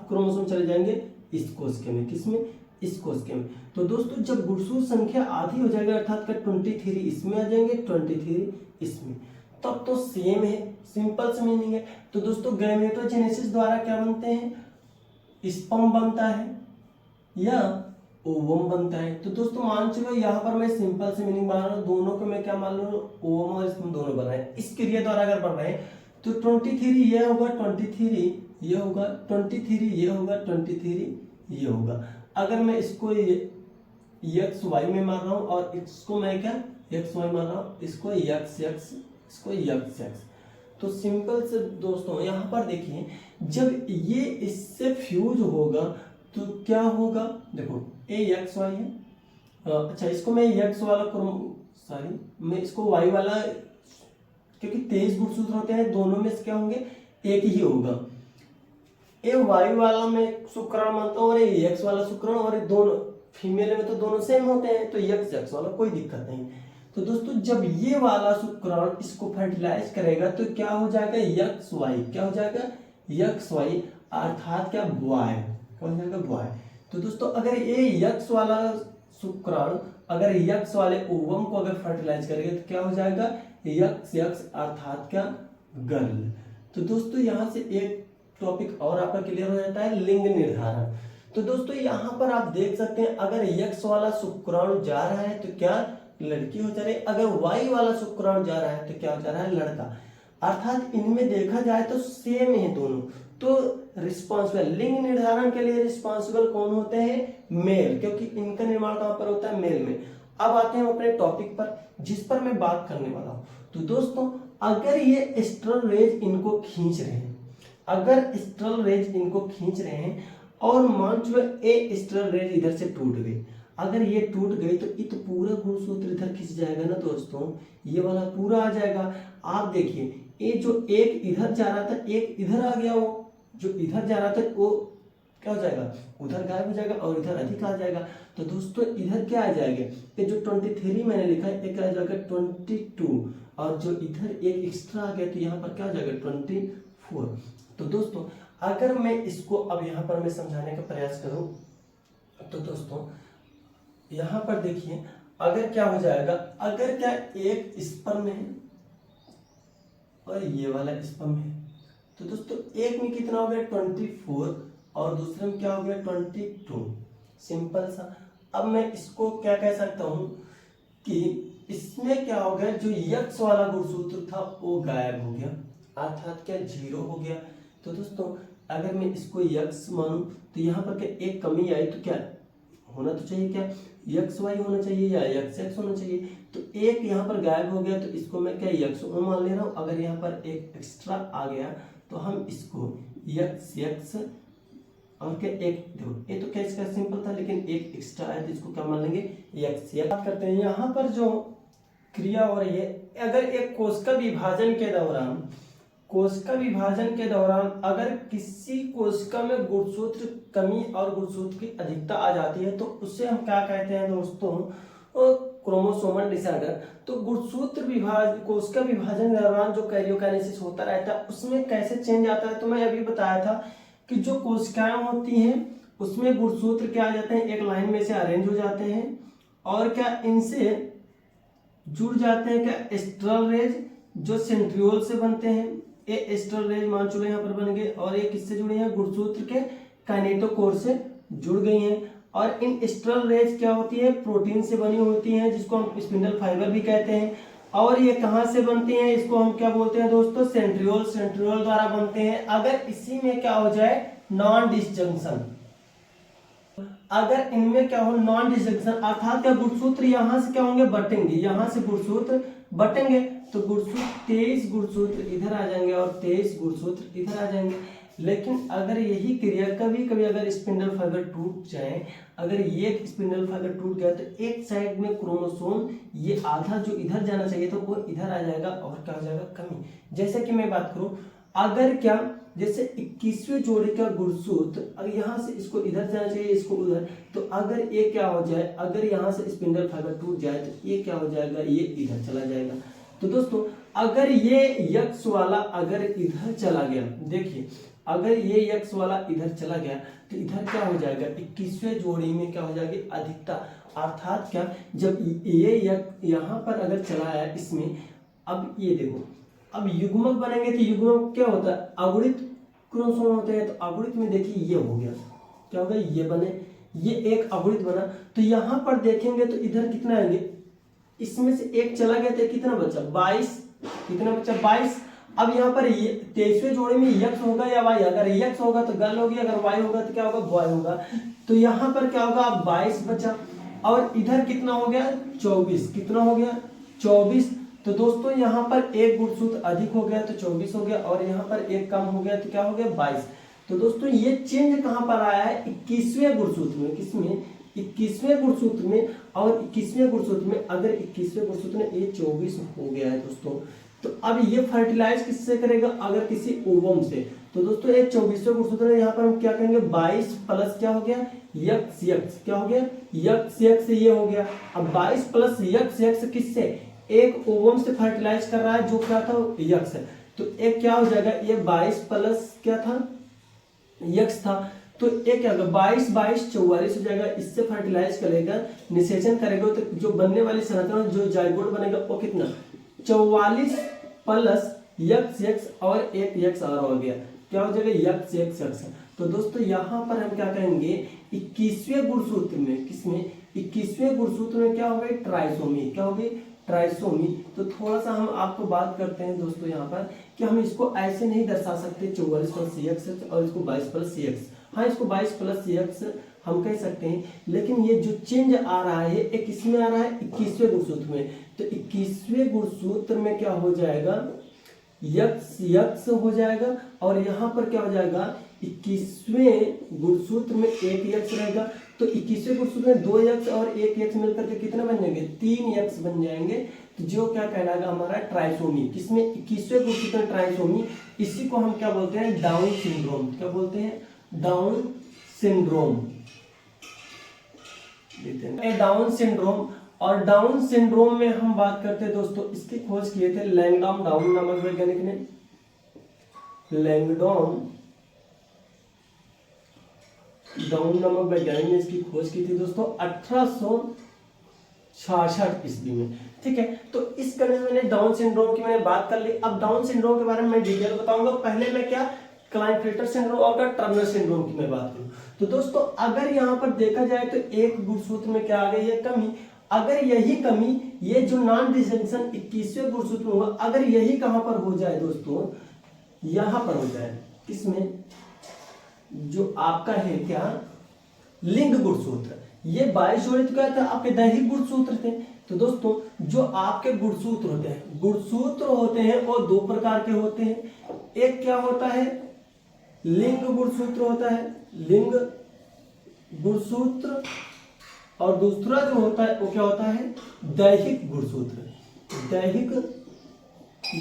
क्रोमोसोम चले जाएंगे इस कोशिका में। किसमें, इस कोशिका में। तो दोस्तों जब गुणसूत्र संख्या आधी हो जाएगी, अर्थात का 23 इसमें आ जाएंगे, 23 इसमें, तब तो सेम है, सिंपल सी मीनिंग है। तो दोस्तों गैमेटोजेनेसिस द्वारा क्या बनते हैं, स्पर्म बनता है, या ओवम बनता है। तो दोस्तों मान चलो यहाँ पर मैं सिंपल से मीनिंग बना रहा हूँ, दोनों को मैं क्या मान लूँ, ओवम और इसमें दोनों बना है। इस क्रिया द्वारा अगर बढ़ रहे हैं तो 23 ये होगा, 23 ये होगा, 23 ये होगा, 23 ये होगा। अगर मैं इसको एक्स वाई में मार रहा हूँ और इसको मैं क्या एक्स वाई मार रहा हूँ, इसको एक्स एक्स, इसको एक्स एक्स। तो सिंपल से दोस्तों यहाँ पर देखिए, जब ये इससे फ्यूज होगा तो क्या होगा, देखो ए एक्स वाई है, अच्छा इसको मैं एक्स वाला करूँ, सॉरी मैं इसको वाई वाला, क्योंकि 23 गुणसूत्र होते हैं, दोनों में से क्या होंगे, एक ही होगा। ए वाई वाला मैं शुक्राणु मानता हूँ और ए एक्स वाला शुक्राणु, और दोनों फीमेल में तो दोनों सेम होते हैं, तो एक्स एक्स वाला कोई दिक्कत नहीं। तो दोस्तों जब ये वाला शुक्राणु इसको फर्टिलाइज करेगा तो क्या हो जाएगा, एक्स वाई, क्या हो जाएगा, एक्स वाई, अर्थात क्या, बॉय, क्या हो जाएगा, बॉय। तो दोस्तों अगर ये एक्स वाला शुक्राणु अगर एक्स वाले ओवम को अगर फर्टिलाइज करेगा तो क्या हो जाएगा, एक्स एक्स, अर्थात क्या, गर्ल। तो दोस्तों यहाँ से एक टॉपिक और आपका क्लियर हो जाता है, लिंग निर्धारण। तो दोस्तों यहाँ पर आप देख सकते हैं, अगर एक्स वाला शुक्राणु जा रहा है तो क्या, लड़की हो जा रही है, अगर वाई वाला शुक्राणु जा रहा है तो क्या हो जा रहा है, लड़का। अर्थात इनमें देखा जाए तो सेम है दोनों। तो रिस्पॉन्सिबल, लिंग निर्धारण के लिए रिस्पॉन्सिबल कौन होते हैं, मेल, क्योंकि इनका निर्माण कहां पर होता है, मेल में। अब आते हैं अपने टॉपिक पर, जिस पर मैं बात करने वाला हूं। तो दोस्तों अगर ये एस्ट्रल रेज इनको खींच रहे हैं, अगर एस्ट्रल रेज इनको खींच रहे हैं और मान चलो ए एस्ट्रल रेज इधर से टूट गई, अगर ये टूट गई तो ये तो पूरा गुणसूत्र इधर खींच जाएगा ना दोस्तों, ये वाला पूरा आ जाएगा। आप देखिए ये जो एक इधर जा रहा था, एक इधर आ गया, वो जो इधर जा रहा था वो क्या हो जाएगा, उधर गायब हो जाएगा और इधर अधिक आ जाएगा। तो दोस्तों इधर क्या आ जाएगा, ये जो 23 मैंने लिखा है एक आ जाएगा 22, और जो इधर एक एक्स्ट्रा आ गया तो यहाँ पर क्या हो जाएगा 24। तो दोस्तों अगर मैं इसको अब यहाँ पर मैं समझाने का प्रयास करूं तो दोस्तों यहाँ पर देखिए, अगर क्या हो जाएगा, अगर क्या एक स्पर्म है और ये वाला स्पर्म है, तो दोस्तों एक में कितना हो गया 24 और दूसरे में क्या हो गया 22, सिंपल सा। अब मैं इसको क्या कह सकता हूं कि इसमें क्या हो गया, जो यक्स वाला गुणसूत्र था वो गायब हो गया, अर्थात क्या 0 हो गया। तो दोस्तों अगर मैं इसको यक्स मानूं तो यहाँ पर क्या एक कमी आई, तो क्या होना तो चाहिए, क्या यक्स वाई होना चाहिए या यक्स एक्स होना चाहिए। तो एक यहाँ पर गायब हो गया तो इसको मैं क्या यक्स ओ मान ले रहा हूँ। अगर यहाँ पर एक एक्स्ट्रा आ गया तो हम इसको यक्स एक्स और क्या एक, देखो ये तो क्या इसका सिंपल था, लेकिन एक एक्स्ट्रा है तो इसको क्या मान लेंगे एक्स। बात करते हैं यहाँ पर जो क्रिया हो रही है, अगर एक कोशिका विभाजन के दौरान, कोशिका विभाजन के दौरान अगर किसी कोशिका में गुणसूत्र कमी और गुणसूत्र की अधिकता आ जाती है तो उससे हम क्या कहते हैं दोस्तों, क्रोमोसोमल डिसऑर्डर। तो गुणसूत्र कोशिका विभाजन के दौरान जो कैरियोकाइनेसिस होता रहता है उसमें कैसे चेंज आता है, तो मैं अभी बताया था कि जो कोशिकाएं होती हैं उसमें गुणसूत्र क्या आ जाते हैं, एक लाइन में से अरेंज हो जाते हैं और क्या इनसे जुड़ जाते हैं क्या एस्ट्रल रेज जो सेंट्रियोल से बनते हैं, ये एस्ट्रल रेज मान चलो यहाँ पर बन गए, और ये किससे जुड़े हैं, गुणसूत्र के काइनेटोकोर से जुड़ गई हैं। और इन एस्ट्रल रेज क्या होती है, प्रोटीन से बनी होती हैं जिसको हम स्पिंडल फाइबर भी कहते हैं। और ये कहाँ से बनती हैं, इसको हम क्या बोलते हैं दोस्तों, सेंट्रियोल, सेंट्रियोल द्वारा बनते हैं। अगर इसी में क्या हो जाए नॉन डिसजंक्शन, अगर इनमें क्या हो नॉन डिसजंक्शन, अर्थात क्या गुणसूत्र यहाँ से क्या होंगे बटेंगे, यहाँ से गुणसूत्र बटेंगे तो गुणसूत्र 23 गुणसूत्र इधर आ जाएंगे और 23 गुणसूत्र इधर आ जाएंगे। लेकिन अगर यही क्रिया कभी कभी अगर स्पिंडल फाइबर टूट जाए, अगर ये स्पिंडल फाइबर टूट गया तो एक साइड में क्रोमोसोम ये आधा जो इधर जाना चाहिए तो वो इधर आ जाएगा और क्या हो जाएगा कमी। जैसे कि मैं बात करूं, अगर क्या जैसे 21वें जोड़ी का गुणसूत्र अगर यहाँ से इसको इधर जाना चाहिए इसको उधर, तो अगर ये क्या हो जाए, अगर यहाँ से स्पिंडल फाइबर टूट जाए तो ये क्या हो जाएगा, ये इधर चला जाएगा। तो दोस्तों अगर ये यक्स वाला अगर इधर चला गया, देखिए अगर ये यक्स वाला इधर चला गया तो इधर क्या हो जाएगा 21वें जोड़ी में क्या हो जाएगी अधिकता, अर्थात क्या जब ये यहाँ पर अगर चला है इसमें, अब ये देखो अब युग्मक बनेंगे तो युग्मक क्या होता है अगुणित क्रोमोसोम होते हैं, तो अगुणित में देखिए ये हो गया क्या हो गया, ये बने ये एक अवृत्त बना। तो यहाँ पर देखेंगे तो इधर कितना आएंगे, इसमें से एक चला गया तो कितना बचा 22, कितना बचा 22। अब यहाँ पर 23वें जोड़े में यक्स होगा या वाई, अगर यक्स होगा तो गर्ल होगी, अगर वाई होगा तो क्या होगा बॉय होगा। तो यहाँ पर क्या होगा, अब 22 बचा और इधर कितना हो गया 24, कितना हो गया 24। तो दोस्तों यहाँ पर एक गुणसूत्र अधिक हो गया तो 24 हो गया और यहाँ पर एक कम हो गया तो क्या हो गया 22। तो दोस्तों ये चेंज कहाँ पर आया है 21वें गुणसूत्र में, किसमें 21वें गुणसूत्र में। और 21वें गुणसूत्र में अगर 21वें गुणसूत्र में ये 24 हो गया है दोस्तों, तो अब ये फर्टिलाइज किससे करेगा, अगर किसी ओवम से। तो दोस्तों एक 24वें गुणसूत्र है, यहाँ पर हम क्या करेंगे 22 प्लस क्या हो गया यक्स यक्स, क्या हो गया यक्स यक्स, ये हो गया। अब 22 प्लस यक्स यक्स किससे, एक ओवम से फर्टिलाइज कर रहा है जो क्या था यक्स है। तो एक क्या हो जाएगा, ये 22 प्लस क्या था यक्स था, तो एक क्या होगा 22 22 44 हो जाएगा। इससे फर्टिलाइज करेगा, निषेचन करेगा तो जो बनने वाली संरचना जो जाइगोट बनेगा वो कितना 44 प्लस यक्स यक्स और एक यक्स और हो गया, क्या हो जाएगा यक्स यक्स यक्स। तो दोस्तों यहाँ पर हम क्या कहेंगे 21वें गुणसूत्र में, किसमें 21वें गुणसूत्र में क्या हो गई ट्राइसोमी, क्या हो गई ट्राइसोमी। तो थोड़ा सा हम आपको बात करते हैं दोस्तों यहाँ पर कि हम इसको ऐसे नहीं दर्शा सकते 44 प्लस यक्स और इसको 22 प्लस यक्स। हाँ इसको 22 प्लस यक्स हम कह सकते हैं, लेकिन ये जो चेंज आ रहा है एक किसमें आ रहा है 21वें गुणसूत्र में। तो 21वें गुणसूत्र में क्या हो जाएगा यक्स यक्स हो जाएगा और यहाँ पर क्या हो जाएगा 21वें गुणसूत्र में एक यक्स रहेगा। तो 21वें गुणसूत्र में 2 यक्स और एक यक्स मिलकर के कितने बन जाएंगे 3 यक्स बन जाएंगे। तो जो क्या कहलाएगा हमारा ट्राइसोमी, किसमें 21वें गुणसूत्र में ट्राइसोमी। इसी को हम क्या बोलते हैं डाउन सिंड्रोम, क्या बोलते हैं डाउन सिंड्रोम, डाउन सिंड्रोम। और डाउन सिंड्रोम में हम बात करते हैं दोस्तों, इसकी खोज किए थे लैंगडॉन डाउन नामक वैज्ञानिक ने, लैंगडॉन डाउन नामक वैज्ञानिक ने इसकी खोज की थी दोस्तों 1866 ईस्वी में, ठीक है। तो इस करने में मैंने डाउन सिंड्रोम की मैंने बात कर ली। अब डाउन सिंड्रोम के बारे में मैं डिटेल बताऊंगा। पहले मैं क्या क्लाइनफिल्टर सिंड्रोम और टर्नर सिंड्रोम की मैं बात करूं तो दोस्तों अगर यहाँ पर देखा जाए तो एक गुणसूत्र में क्या आ गई है कमी। अगर यही कमी ये जो नॉन डिस्जंक्शन 21वें गुणसूत्र में होगा, अगर यही कहां पर हो जाए दोस्तों यहां पर हो जाए, किसमें जो आपका है क्या लिंग गुणसूत्र। ये 22 जोड़े तो क्या था आपके दैहिक गुणसूत्र थे। तो दोस्तों जो आपके गुणसूत्र होते हैं, गुणसूत्र होते हैं वो 2 प्रकार के होते हैं। एक क्या होता है लिंग गुणसूत्र होता है, लिंग गुणसूत्र, और दूसरा जो होता है वो क्या होता है दैहिक गुणसूत्र, दैहिक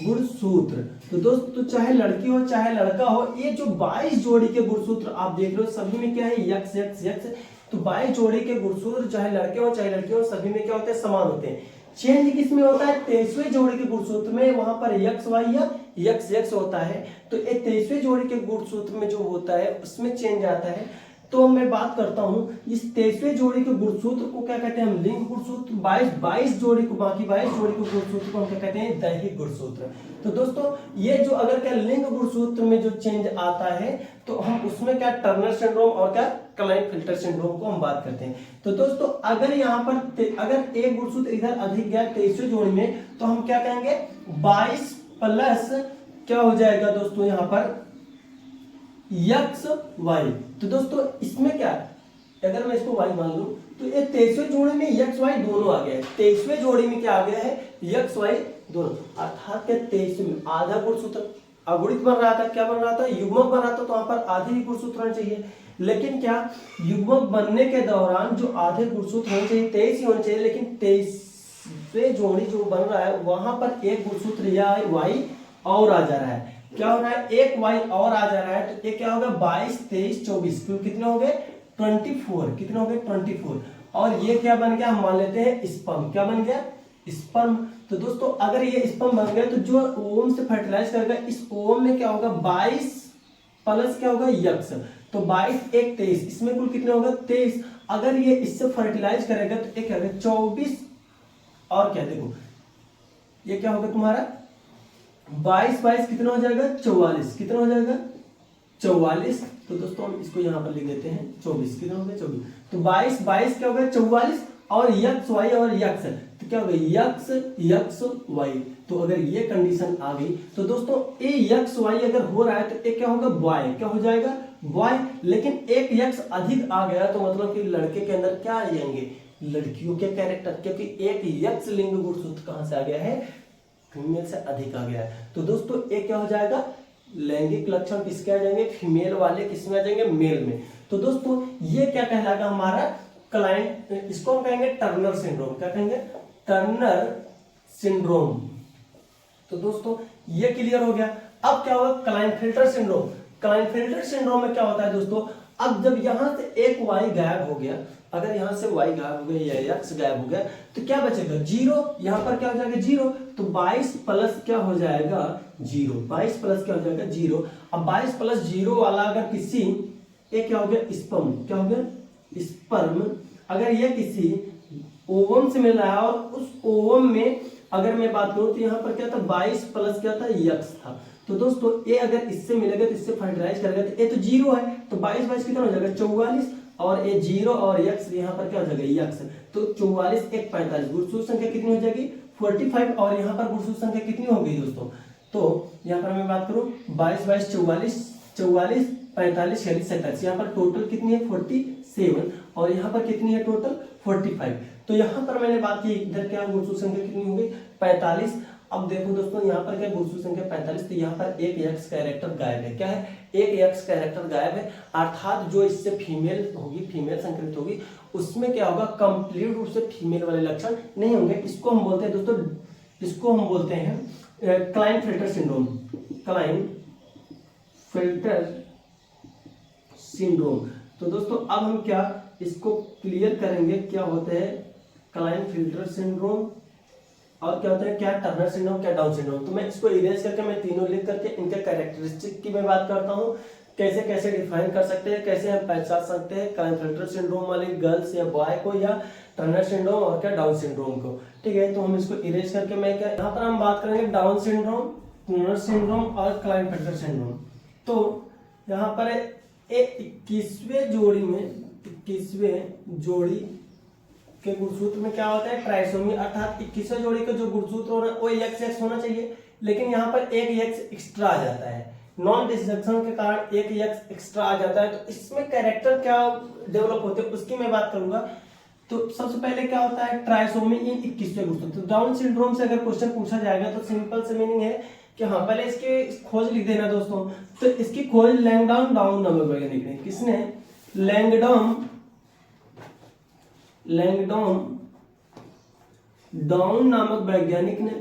गुणसूत्र। तो दोस्तों चाहे लड़की हो चाहे लड़का हो, ये जो 22 जोड़ी के गुणसूत्र आप देख रहे हो सभी में क्या है यक्स यक्स यक्स। तो 22 जोड़ी के गुणसूत्र चाहे लड़के हो चाहे लड़की हो सभी में क्या होते हैं समान होते हैं। चेंज किसमें होता है 23वें जोड़ी के गुणसूत्र में, वहां पर यक्स वाई या यक्स यक्स होता है। तो ये 23वें जोड़ी के गुणसूत्र में जो होता है उसमें चेंज आता है। तो मैं बात करता हूं इस 23वें जोड़ी के गुणसूत्र को क्या कहते हैं हम लिंग गुणसूत्र, 22 जोड़ी को, बाकी 22 जोड़ी के गुणसूत्र को हम क्या कहते हैं दैहिक गुणसूत्र। तो दोस्तों ये जो अगर क्या लिंग गुणसूत्र में जो चेंज आता है तो हम उसमें क्या टर्नर सिंड्रोम और क्या क्लाइनफिल्टर सिंड्रोम को हम बात करते हैं। तो दोस्तों अगर यहाँ पर अगर एक गुणसूत्र इधर अधिक गया 23वें जोड़ी में तो हम क्या कहेंगे 22 प्लस क्या हो जाएगा दोस्तों यहाँ पर यक्स वाई। तो दोस्तों इसमें क्या है अगर मैं इसको वाई मान लूं तो ये 23वें जोड़ी में यक्स वाई दोनों आ गया है। 23वें जोड़ी में क्या आ गया है यक्स वाई दोनों, अर्थात क्या 23वें में आधा गुणसूत्र अगुणित बन रहा था, क्या बन रहा था युग्मक बन रहा था, तो वहां पर आधे ही गुणसूत्र होने चाहिए। लेकिन क्या युग्मक बनने के दौरान जो आधे गुणसूत्र होने चाहिए 23 ही होने चाहिए, लेकिन 23वें जोड़ी जो बन रहा है वहां पर एक गुणसूत्र या वाई और आ जा रहा है। क्या हो रहा है एक वाई और आ जा रहा है। तो ये क्या होगा 22 23 24 कितने हो गए 24, कितने हो गए 24। और ये क्या बन गया हम मान लेते हैं स्पर्म, क्या बन गया स्पर्म। तो दोस्तों अगर ये स्पर्म बन गया तो जो ओवम से फर्टिलाइज करेगा इस ओवम में क्या होगा 22 प्लस क्या होगा यक्स। तो 22 1 23, इसमें कुल कितने होगा 23। अगर ये इससे फर्टिलाइज करेगा तो क्या होगा 24 और क्या देखो ये क्या होगा तुम्हारा 22 22 कितना हो जाएगा 44, कितना हो जाएगा 44, तो दोस्तों हम इसको यहाँ पर लिख देते हैं 24, कितना हो गया 24, तो 22 क्या हो गया 44, और यक्स वाई और यक्स, तो क्या हो गया यक्स वाई। तो अगर ये कंडीशन आ गई तो दोस्तों ए यक्स वाई अगर हो रहा है तो एक क्या होगा बॉय, क्या हो जाएगा बॉय। लेकिन एक यक्स अधिक आ गया तो मतलब कि लड़के के अंदर क्या आ जाएंगे, लड़कियों के कैरेक्टर, क्योंकि एक यक्स लिंग गुणसूत्र कहां से आ गया है, फीमेल से अधिक आ गया है। तो दोस्तों एक क्या हो जाएगा, लैंगिक लक्षण किसके आ जाएंगे, फीमेल वाले किसमें आ जाएंगे, मेल में। तो दोस्तों ये क्या कहलाएगा हमारा क्लाइंट, इसको हम कहेंगे टर्नर सिंड्रोम, क्या कहेंगे टर्नर सिंड्रोम। तो दोस्तों ये क्लियर हो गया। अब क्या होगा क्लाइनफिल्टर सिंड्रोम। क्लाइनफिल्टर सिंड्रोम में क्या होता है दोस्तों, अब जब यहां से एक वाई गायब हो गया, अगर यहां से वाई गायब हो गया या एक्स गायब हो गया तो क्या बचेगा जीरो, यहां पर क्या हो जाएगा जीरो, तो 22 प्लस क्या हो जाएगा जीरो, 22 प्लस क्या हो जाएगा जीरो। अब 22 प्लस जीरो वाला अगर किसी एक क्या हो गया स्पर्म, क्या हो गया स्पर्म, अगर ये किसी ओवम से मिल रहा है और उस ओवम में अगर मैं बात करूं तो यहाँ पर क्या था 22 प्लस क्या था यक्स था। तो दोस्तों ये अगर इससे मिलेगा तो इससे फर्टिलाइज करेगा तो ये तो जीरो है, तो 22 कितना हो जाएगा 44, और ये जीरो और यक्स यहाँ पर क्या हो जाएगा यक्स, तो 44 एक 45, गुणसूत्र संख्या कितनी हो जाएगी 45, और यहाँ पर गुणसूत्र संख्या कितनी हो गई दोस्तों, तो यहाँ पर मैं बात करूं 22 44 44 45 46 47, यहाँ पर टोटल कितनी है 47, और यहाँ पर कितनी है टोटल 45। तो यहाँ पर मैंने बात की इधर क्या गुणसूत्र संख्या कितनी होगी 45। अब देखो दोस्तों यहाँ पर क्या गुणसूत्र संख्या 45, तो यहाँ पर एक यक्स कैरेक्टर गायब है, क्या है एक यक्स कैरेक्टर गायब है, अर्थात जो इससे फीमेल होगी, फीमेल संक्रमित होगी, उसमें क्या होगा कंप्लीट रूप से फीमेल वाले लक्षण नहीं होंगे। इसको हम बोलते हैं दोस्तों, इसको हम बोलते हैं क्लाइनफिल्टर सिंड्रोम, क्लाइनफिल्टर सिंड्रोम। तो दोस्तों अब हम क्या इसको क्लियर करेंगे, क्या होते हैं क्लाइनफिल्टर सिंड्रोम और क्या होता है क्या टर्नर सिंड्रोम, क्या डाउन सिंड्रोम। तो मैं इसको इरेज करके मैं तीनों लिख करके इनके कैरेक्टरिस्टिक की मैं बात करता हूँ, कैसे कैसे डिफाइन कर सकते हैं, कैसे हम पहचान सकते हैं क्लाइनफिल्टर सिंड्रोम वाले गर्ल्स या बॉय को, या टर्नर सिंड्रोम और क्या डाउन सिंड्रोम को। ठीक है, तो हम इसको इरेज करके मैं क्या यहाँ पर हम बात करेंगे डाउन सिंड्रोम, टर्नर सिंड्रोम और क्लाइनफिल्टर सिंड्रोम। तो यहाँ पर 21वें जोड़ी में 21वें जोड़ी के गुणसूत्र में क्या होता है ट्राइसोमी, अर्थात 21वें जोड़ी का जो गुणसूत्र होना वो एक्स होना चाहिए, लेकिन यहाँ पर एक एक्स एक्स्ट्रा आ जाता है, नॉन डिसजंक्शन के कारण एक एक्स एक्स्ट्रा आ जाता है। तो इसमें कैरेक्टर क्या डेवलप होते हैं उसकी मैं बात करूंगा। तो सबसे पहले क्या होता है ट्राइसोमी इन 21वें गुणसूत्र। तो डाउन सिंड्रोम से अगर क्वेश्चन पूछा जाएगा तो सिंपल से मीनिंग है कि हाँ पहले इसके खोज लिख देना दोस्तों। तो इसकी खोज लैंगडॉन डाउन नामक वैज्ञानिक ने, किसने, लैंगडॉन डाउन नामक वैज्ञानिक ने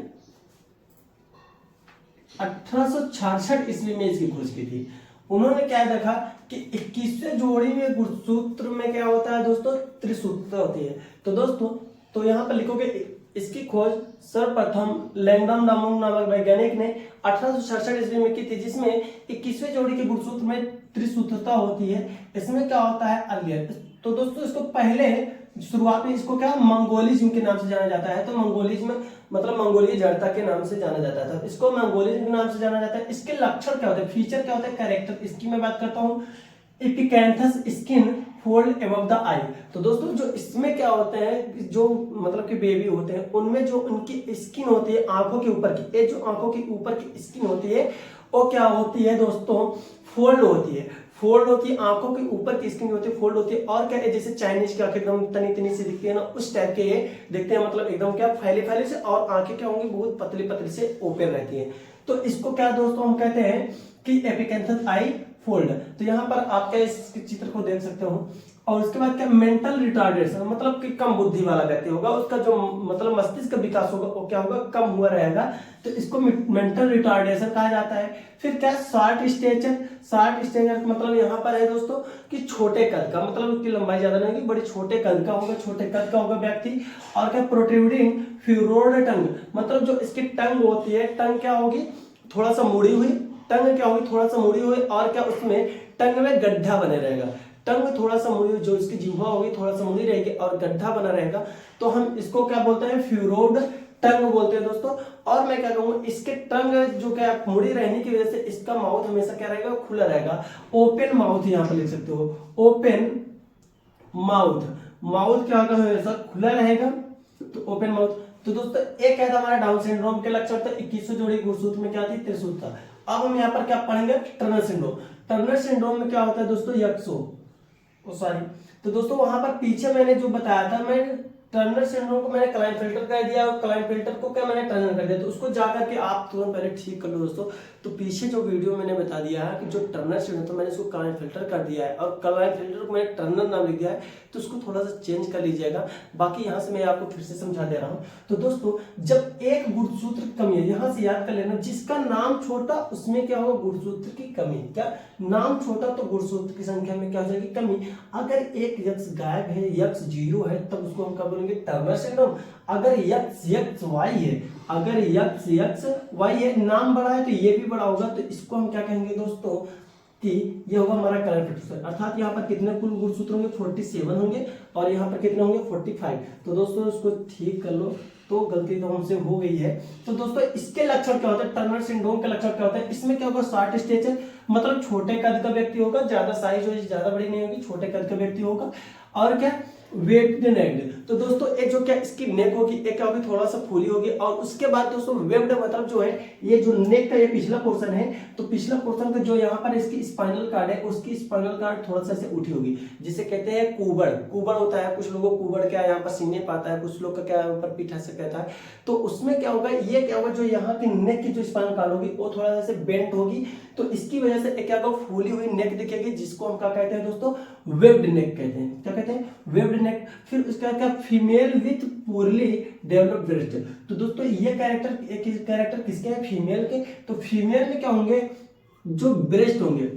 1866 ईस्वी में इसकी खोज की थी। उन्होंने क्या देखा कि 21वें जोड़ी में गुणसूत्र में क्या होता है दोस्तों त्रिसूत्रता होती है। तो दोस्तों तो यहाँ पर लिखोगे इसकी खोज सर्वप्रथम लैंगडॉन नामक वैज्ञानिक ने 1866 ईस्वी में की थी, जिसमें 21वें जोड़ी के गुणसूत्र में त्रिसूत्रता होती है। इसमें क्या होता है अर्लियर, तो दोस्तों इसको पहले शुरुआत में इसको क्या मंगोलिज्म के नाम से जाना जाता है। तो मंगोलिज्म मतलब मंगोलीय जड़ता के नाम से जाना जाता था, इसको मंगोलिज्म के नाम से जाना जाता है। इसके लक्षण क्या होते हैं, फीचर क्या होते हैं, कैरेक्टर, इसकी मैं बात करता हूँ। एपिकैंथस स्किन फोल्ड अबव द आई। तो दोस्तों जो इसमें क्या होते हैं, जो मतलब कि बेबी होते हैं उनमें जो उनकी स्किन होती है आंखों के ऊपर की, ये जो आंखों के ऊपर की स्किन होती है वो क्या होती है दोस्तों फोल्ड होती है, फोल्ड होती है, आंखों के ऊपर की स्किन होती है फोल्ड होती है। और क्या है जैसे चाइनीज की आंखें एकदम तनी तनी से दिखती है ना, उस टाइप के ये दिखते हैं, मतलब एकदम क्या फैले फैले से, और आंखें क्या होंगी बहुत पतली पतली से ओपन रहती है। तो इसको क्या दोस्तों हम कहते हैं कि एपिकैंथस आई फोल्ड। तो यहाँ पर आप क्या इस चित्र को देख सकते हो। और उसके बाद क्या मेंटल रिटार्डेशन, मतलब कि कम बुद्धि वाला व्यक्ति होगा, उसका जो मतलब मस्तिष्क का विकास होगा वो क्या होगा कम हुआ रहेगा, तो इसको मेंटल रिटार्डेशन कहा जाता है। फिर क्या शॉर्ट स्टेचर, शॉर्ट स्टेचर मतलब यहाँ पर है दोस्तों कि छोटे कद का, मतलब उसकी लंबाई ज्यादा नहीं होगी, बड़े छोटे कद का होगा, छोटे कद का होगा व्यक्ति। और क्या प्रोट्रूडिंग फ्यूरोड टंग, मतलब जो इसकी टंग होती है, टंग क्या होगी थोड़ा सा मुड़ी हुई, टंग क्या होगी थोड़ा सा मुड़ी हुई, और क्या उसमें टंग में गड्ढा बने रहेगा, टंग में थोड़ा सा मुड़ी, जो इसकी जिह्वा होगी थोड़ा सा मुड़ी रहेगी और गड्ढा बना रहेगा। तो हम इसको क्या बोलते हैं फ्यूरोड टंग बोलते हैं दोस्तों। और मैं क्या कहूँगा, इसके टंग जो क्या मुड़ी रहने की वजह से इसका माउथ हमेशा क्या रहेगा, खुला रहेगा। ओपन माउथ यहाँ पर लिख सकते हो, ओपन माउथ, माउथ क्या होगा, हमेशा खुला रहेगा, तो ओपन माउथ। तो दोस्तों एक क्या था हमारा डाउन सिंड्रोम के लक्षण था, 2100 जोड़ी गुणसूत्र में क्या थी, त्रिसूत्र था। अब हम यहाँ पर क्या पढ़ेंगे, टर्नर सिंड्रोम। टर्नर सिंड्रोम में क्या होता है दोस्तों, यक्सो सॉरी। तो दोस्तों वहां पर पीछे मैंने जो बताया था, मैं टर्नर सिंड्रोम को मैंने क्लाइनफेल्टर कर दिया और क्लाइनफेल्टर को क्या मैंने टर्नर कर दिया, तो उसको जाकर के आप तुरंत पहले ठीक कर लो दोस्तों। तो पीछे जो वीडियो मैंने बता दिया है कि जो टर्नर सिंड्रोम था मैंने उसको क्लाइनफेल्टर कर दिया है और क्लाइनफेल्टर को मैंने टर्नर नाम लिख दिया है, तो उसको थोड़ा सा चेंज कर लीजिएगा। बाकी यहाँ से मैं आपको फिर से समझा दे रहा हूँ। तो दोस्तों जब एक गुणसूत्र की कमी है, यहाँ से याद कर लेना, जिसका नाम छोटा उसमें क्या होगा, गुणसूत्र की कमी। क्या नाम छोटा तो गुणसूत्र की संख्या में क्या हो जाएगी, कमी। अगर एक यक्स गायब है, यक्स 0 है, तब उसको हम क्या बोलेंगे, टर्नर सिंड्रोम। अगर यक्स वाई है, अगर यक्स वाई है, नाम बड़ा है तो ये भी बड़ा होगा, तो इसको हम क्या कहेंगे दोस्तों, कि ये होगा हमारा क्लाइनफेल्टर। अर्थात यहाँ पर कितने कुल गुणसूत्र होंगे, 47 होंगे, और यहाँ पर कितने होंगे, 45। तो दोस्तों इसको ठीक कर लो, तो गलती तो हमसे हो गई है। तो दोस्तों इसके लक्षण क्या होते हैं, टर्नर सिंड्रोम के लक्षण क्या होते हैं, इसमें क्या होगा, शॉर्ट स्टेचर, मतलब छोटे कद का व्यक्ति होगा, ज्यादा साइज हो, ज्यादा बड़ी नहीं होगी, छोटे कद का व्यक्ति होगा। और क्या, वेब्ड नेक। तो दोस्तों ये जो क्या इसकी नेक होगी, एक क्या होगी, थोड़ा सा फूली होगी। और उसके बाद दोस्तों वेब्ड मतलब जो है, ये जो नेक का ये पिछला पोर्शन है, तो पिछला पोर्शन का जो यहाँ पर इसकी स्पाइनल कार्ड है, उसकी स्पाइनल कार्ड थोड़ा सा ऐसे उठी होगी, जिसे कहते हैं कुबड़। कुबड़ होता है, कुछ लोगों को कुबड़ क्या यहाँ पर सीने पाता है, कुछ लोग का क्या यहाँ पर पीठ से कहता है। तो उसमें क्या होगा, ये क्या होगा, जो यहाँ की नेक की जो स्पाइनल कार्ड होगी वो थोड़ा सा बेंट होगी, तो इसकी वजह से क्या होगा, फूली हुई नेक दिखेगी, जिसको हम क्या कहते हैं दोस्तों, वेब्ड नेक कहते हैं। क्या कहते हैं, वेब्ड नेक। फिर उसका क्या, फीमेल विथ पूरली डेवलप्ड ब्रेस्ट। तो दोस्तों ये कैरेक्टर किसके हैं, फीमेल के। तो फीमेल में क्या होंगे, जो ब्रेस्ट होंगे,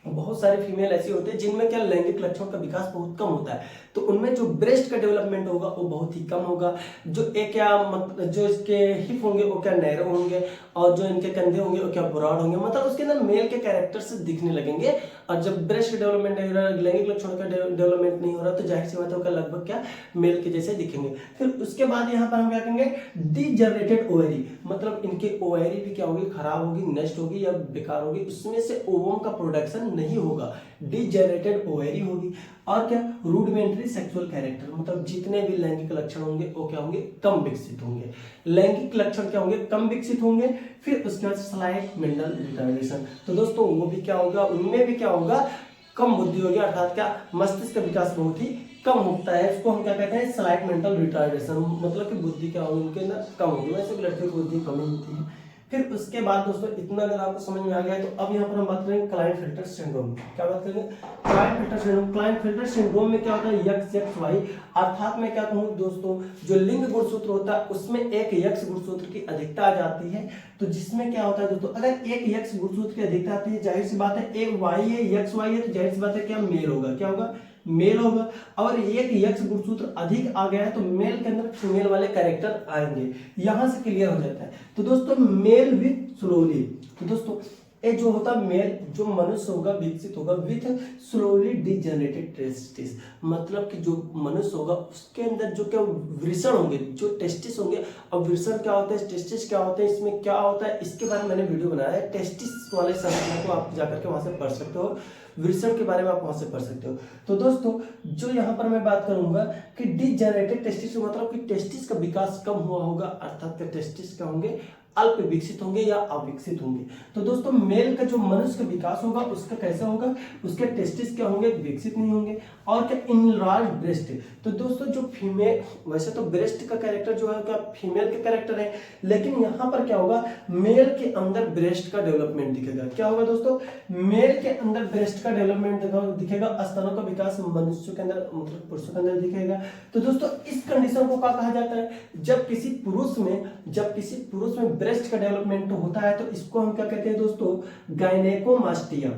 बहुत सारे फीमेल ऐसे होते हैं जिनमें क्या लैंगिक लक्षणों का विकास बहुत कम होता है, तो उनमें जो ब्रेस्ट का डेवलपमेंट होगा वो बहुत ही कम होगा। जो एक क्या जो इसके हिप होंगे वो क्या नैरो होंगे, और जो इनके कंधे होंगे वो क्या ब्रॉड होंगे, मतलब उसके अंदर मेल के कैरेक्टर से दिखने लगेंगे। और जब ब्रेस्ट का डेवलपमेंट नहीं हो रहा, लैंगिक लक्षणों का डेवलपमेंट नहीं हो रहा, तो जाहिर सी बात है लगभग क्या मेल के जैसे दिखेंगे। फिर उसके बाद यहाँ पर हम क्या कहेंगे, डीजनरेटेड ओवरी, मतलब इनके ओवरी भी क्या होगी, खराब होगी, नष्ट होगी या बेकार होगी, उसमें से ओवम का प्रोडक्शन नहीं होगा, डीजनरेटेड ओवरी होगी। और क्या, रूडिमेंट्री सेक्सुअल कैरेक्टर, मतलब जितने भी लैंगिक लक्षण होंगे वो क्या होंगे, कम विकसित होंगे। लैंगिक लक्षण क्या होंगे, कम विकसित होंगे। फिर उसके बाद स्लाइट मेंटल रिटार्डेशन, तो दोस्तों वो भी क्या होगा, उनमें भी क्या होगा, कम बुद्धि होगी, अर्थात क्या मस्तिष्क का विकास बहुत ही कम होता है। इसको हम क्या कहते हैं, स्लाइट मेंटल रिटार्डेशन, मतलब कि बुद्धि क्या होगी उनके अंदर कम होगी, वैसे भी लड़कियों की बुद्धि कम होती है। फिर उसके बाद दोस्तों इतना अगर आपको समझ में आ गया, तो अब यहाँ पर हम बात करेंगे क्लाइनफेल्टर सिंड्रोम। क्या बात करेंगे, क्लाइनफेल्टर सिंड्रोम। क्लाइनफेल्टर सिंड्रोम में क्या होता है, यक्स वाई, अर्थात मैं क्या कहूँ दोस्तों, जो लिंग गुणसूत्र होता है उसमें एक यक्स गुणसूत्र की अधिकता आ जाती है। तो जिसमें क्या होता है दोस्तों, अगर एक यक्स गुणसूत्र की अधिकता आती है, जाहिर सी बात है एक वाई है, यक्स वाई है, तो जाहिर सी बात है क्या मेल होगा, क्या होगा, मेल होगा। और एक यक्स गुणसूत्र अधिक आ गया है तो मेल के अंदर फीमेल वाले कैरेक्टर आएंगे, यहां से क्लियर हो जाता है। तो दोस्तों मेल विथ स्लोली, तो दोस्तों ये जो होता है मेल, जो मनुष्य होगा विकसित होगा विथ स्लोली डिजनरेटेड टेस्टिस, मतलब कि जो मनुष्य होगा उसके अंदर जो क्या वृषण होंगे, जो टेस्टिस होंगे। अब वृषण क्या होता है, टेस्टिस क्या होता है, इसमें क्या होता है, इसके बारे में मैंने वीडियो बनाया है, टेस्टिस वाले संरचना को आप जाकर के वहां से पढ़ सकते हो, वृषण के बारे में आप वहां से पढ़ सकते हो। तो दोस्तों जो यहाँ पर मैं बात करूंगा कि डिजनरेटेड टेस्टिस, मतलब कि टेस्टिस का विकास कम हुआ होगा, अर्थात टेस्टिस क्या होंगे, अल्प विकसित होंगे या अविकसित होंगे। तो दोस्तों मेल का जो मनुष्य का विकास होगा उसका कैसा होगा, उसके टेस्टिस क्या होंगे, विकसित नहीं होंगे। और क्या, इनलार्ज ब्रेस्ट, तो दोस्तों जो फीमेल, वैसे तो ब्रेस्ट का कैरेक्टर जो है क्या फीमेल का कैरेक्टर है, लेकिन यहाँ पर क्या होगा, मेल के अंदर ब्रेस्ट का डेवलपमेंट दिखेगा। क्या होगा दोस्तों, मेल के अंदर ब्रेस्ट का डेवलपमेंट दिखेगा, स्तनों का विकास मनुष्य के अंदर, मतलब पुरुषों के अंदर दिखेगा। तो दोस्तों इस कंडीशन को क्या कहा जाता है, जब किसी पुरुष में ब्रेस्ट का डेवलपमेंट होता है, तो इसको हम क्या कहते हैं दोस्तों, गायनेकोमास्टिया,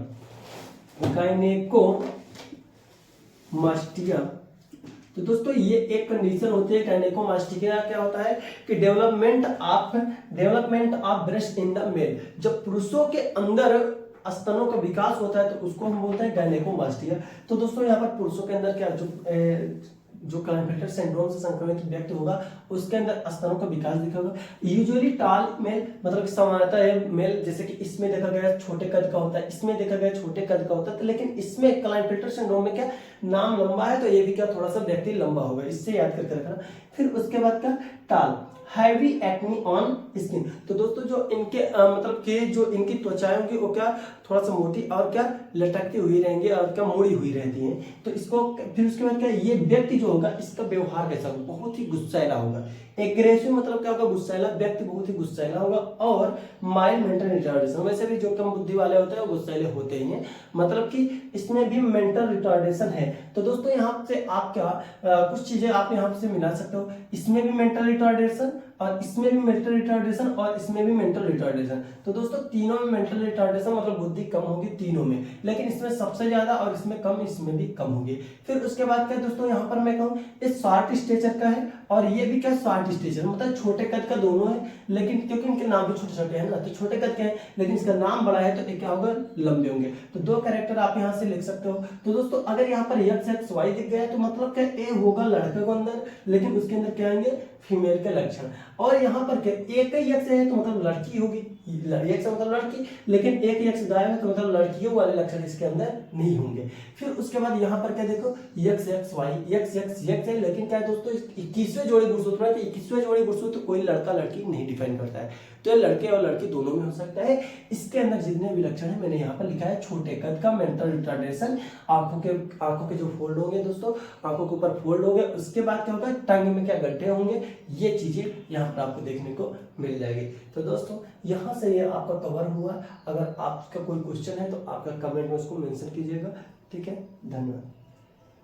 गायनेकोमास्टिया। तो दोस्तों ये एक कंडीशन होती है गायनेकोमास्टिया, क्या होता है कि development of breast in the male, जब पुरुषों के अंदर स्तनों का विकास होता है तो उसको हम बोलते हैं गायनेकोमास्टिया। तो दोस्तों यहाँ पर पुरुषों के अंदर क्या जो जो क्लाइनफेल्टर सिंड्रोम से संक्रमित व्यक्ति होगा उसके अंदर स्तनों का विकास दिखा होगा। यूजुअली टाल मेल मतलब सामान्यतः है मेल, जैसे कि इसमें देखा गया छोटे कद का होता है, इसमें देखा गया छोटे कद का होता है, तो लेकिन इसमें क्लाइनफेल्टर सिंड्रोम में क्या नाम लंबा है, तो ये भी क्या थोड़ा सा व्यक्ति लंबा होगा, इससे याद करके रखना। फिर उसके बाद क्या टाल हैवी एक्ने ऑन स्किन, तो दोस्तों जो इनके मतलब कि जो इनकी त्वचाएं होंगी वो क्या थोड़ा सा मोटी और क्या लटकती हुई रहेंगी और क्या मुड़ी हुई रहती हैं। तो इसको फिर उसके बाद क्या ये व्यक्ति जो होगा इसका व्यवहार कैसा होगा, बहुत ही गुस्सैला होगा। एग्रेसिव मतलब क्या होगा, गुस्सैला, व्यक्ति बहुत ही गुस्सैला होगा। और माइल्ड मेंटल रिटार्डेशन, वैसे भी जो कम बुद्धि वाले होते हैं वो गुस्सैले होते ही हैं, मतलब कि इसमें भी मेंटल रिटार्डेशन है। तो दोस्तों यहाँ से आप क्या कुछ चीजें आप यहाँ से मिला सकते हो, इसमें भी मेंटल रिटार्डेशन और इसमें भी मेंटल रिटार्डेशन और इसमें भी मेंटल रिटार्डेशन। तो दोस्तों तीनों में मेंटल रिटार्डेशन मतलब बुद्धि कम होगी तीनों में, लेकिन इसमें सबसे ज्यादा और इसमें कम, इसमें भी कम होगी। फिर उसके बाद क्या दोस्तों यहाँ पर मैं कहूँ ये शॉर्ट स्टेचर का है और ये भी क्या शॉर्ट स्टेचर मतलब छोटे कद का दोनों है, लेकिन क्योंकि इनके नाम भी छोटे छोटे हैं ना, तो छोटे कद के हैं, लेकिन इसका नाम बड़ा है तो ये क्या होगा, लंबे होंगे। तो दो कैरेक्टर आप यहाँ से लिख सकते हो। तो दोस्तों अगर यहाँ पर एक्स एक्स वाई दिख गया है तो मतलब क्या ए होगा लड़के को अंदर, लेकिन उसके अंदर क्या आएंगे फीमेल के लक्षण। और यहाँ पर क्या एक ही एक्स है तो मतलब लड़की होगी, एक्स मतलब लड़की, लेकिन एक एक्स गायब है तो मतलब लड़कियों वाले लक्षण इसके अंदर नहीं होंगे। फिर उसके बाद यहाँ पर क्या देखो X X Y X X X है, लेकिन क्या है दोस्तों 21वें जोड़ी गुणसूत्र है, तो 21वें जोड़ी गुणसूत्र कोई लड़का लड़की नहीं डिफाइन करता है, तो ये लड़के और लड़की दोनों में हो सकता है। इसके अंदर जितने भी लक्षण है मैंने यहाँ पर लिखा है, छोटे कद का, मेंटल रिटार्डेशन, आंखों के जो फोल्ड होंगे दोस्तों, आंखों के ऊपर फोल्ड होंगे, उसके बाद क्या होगा टंग में क्या गड्ढे होंगे, ये चीजें यहाँ पर आपको देखने को मिल जाएगी। तो दोस्तों यहाँ से ये आपका कवर हुआ। अगर आपका कोई क्वेश्चन है तो आपका कमेंट में उसको मेंशन कीजिएगा। ठीक है, धन्यवाद।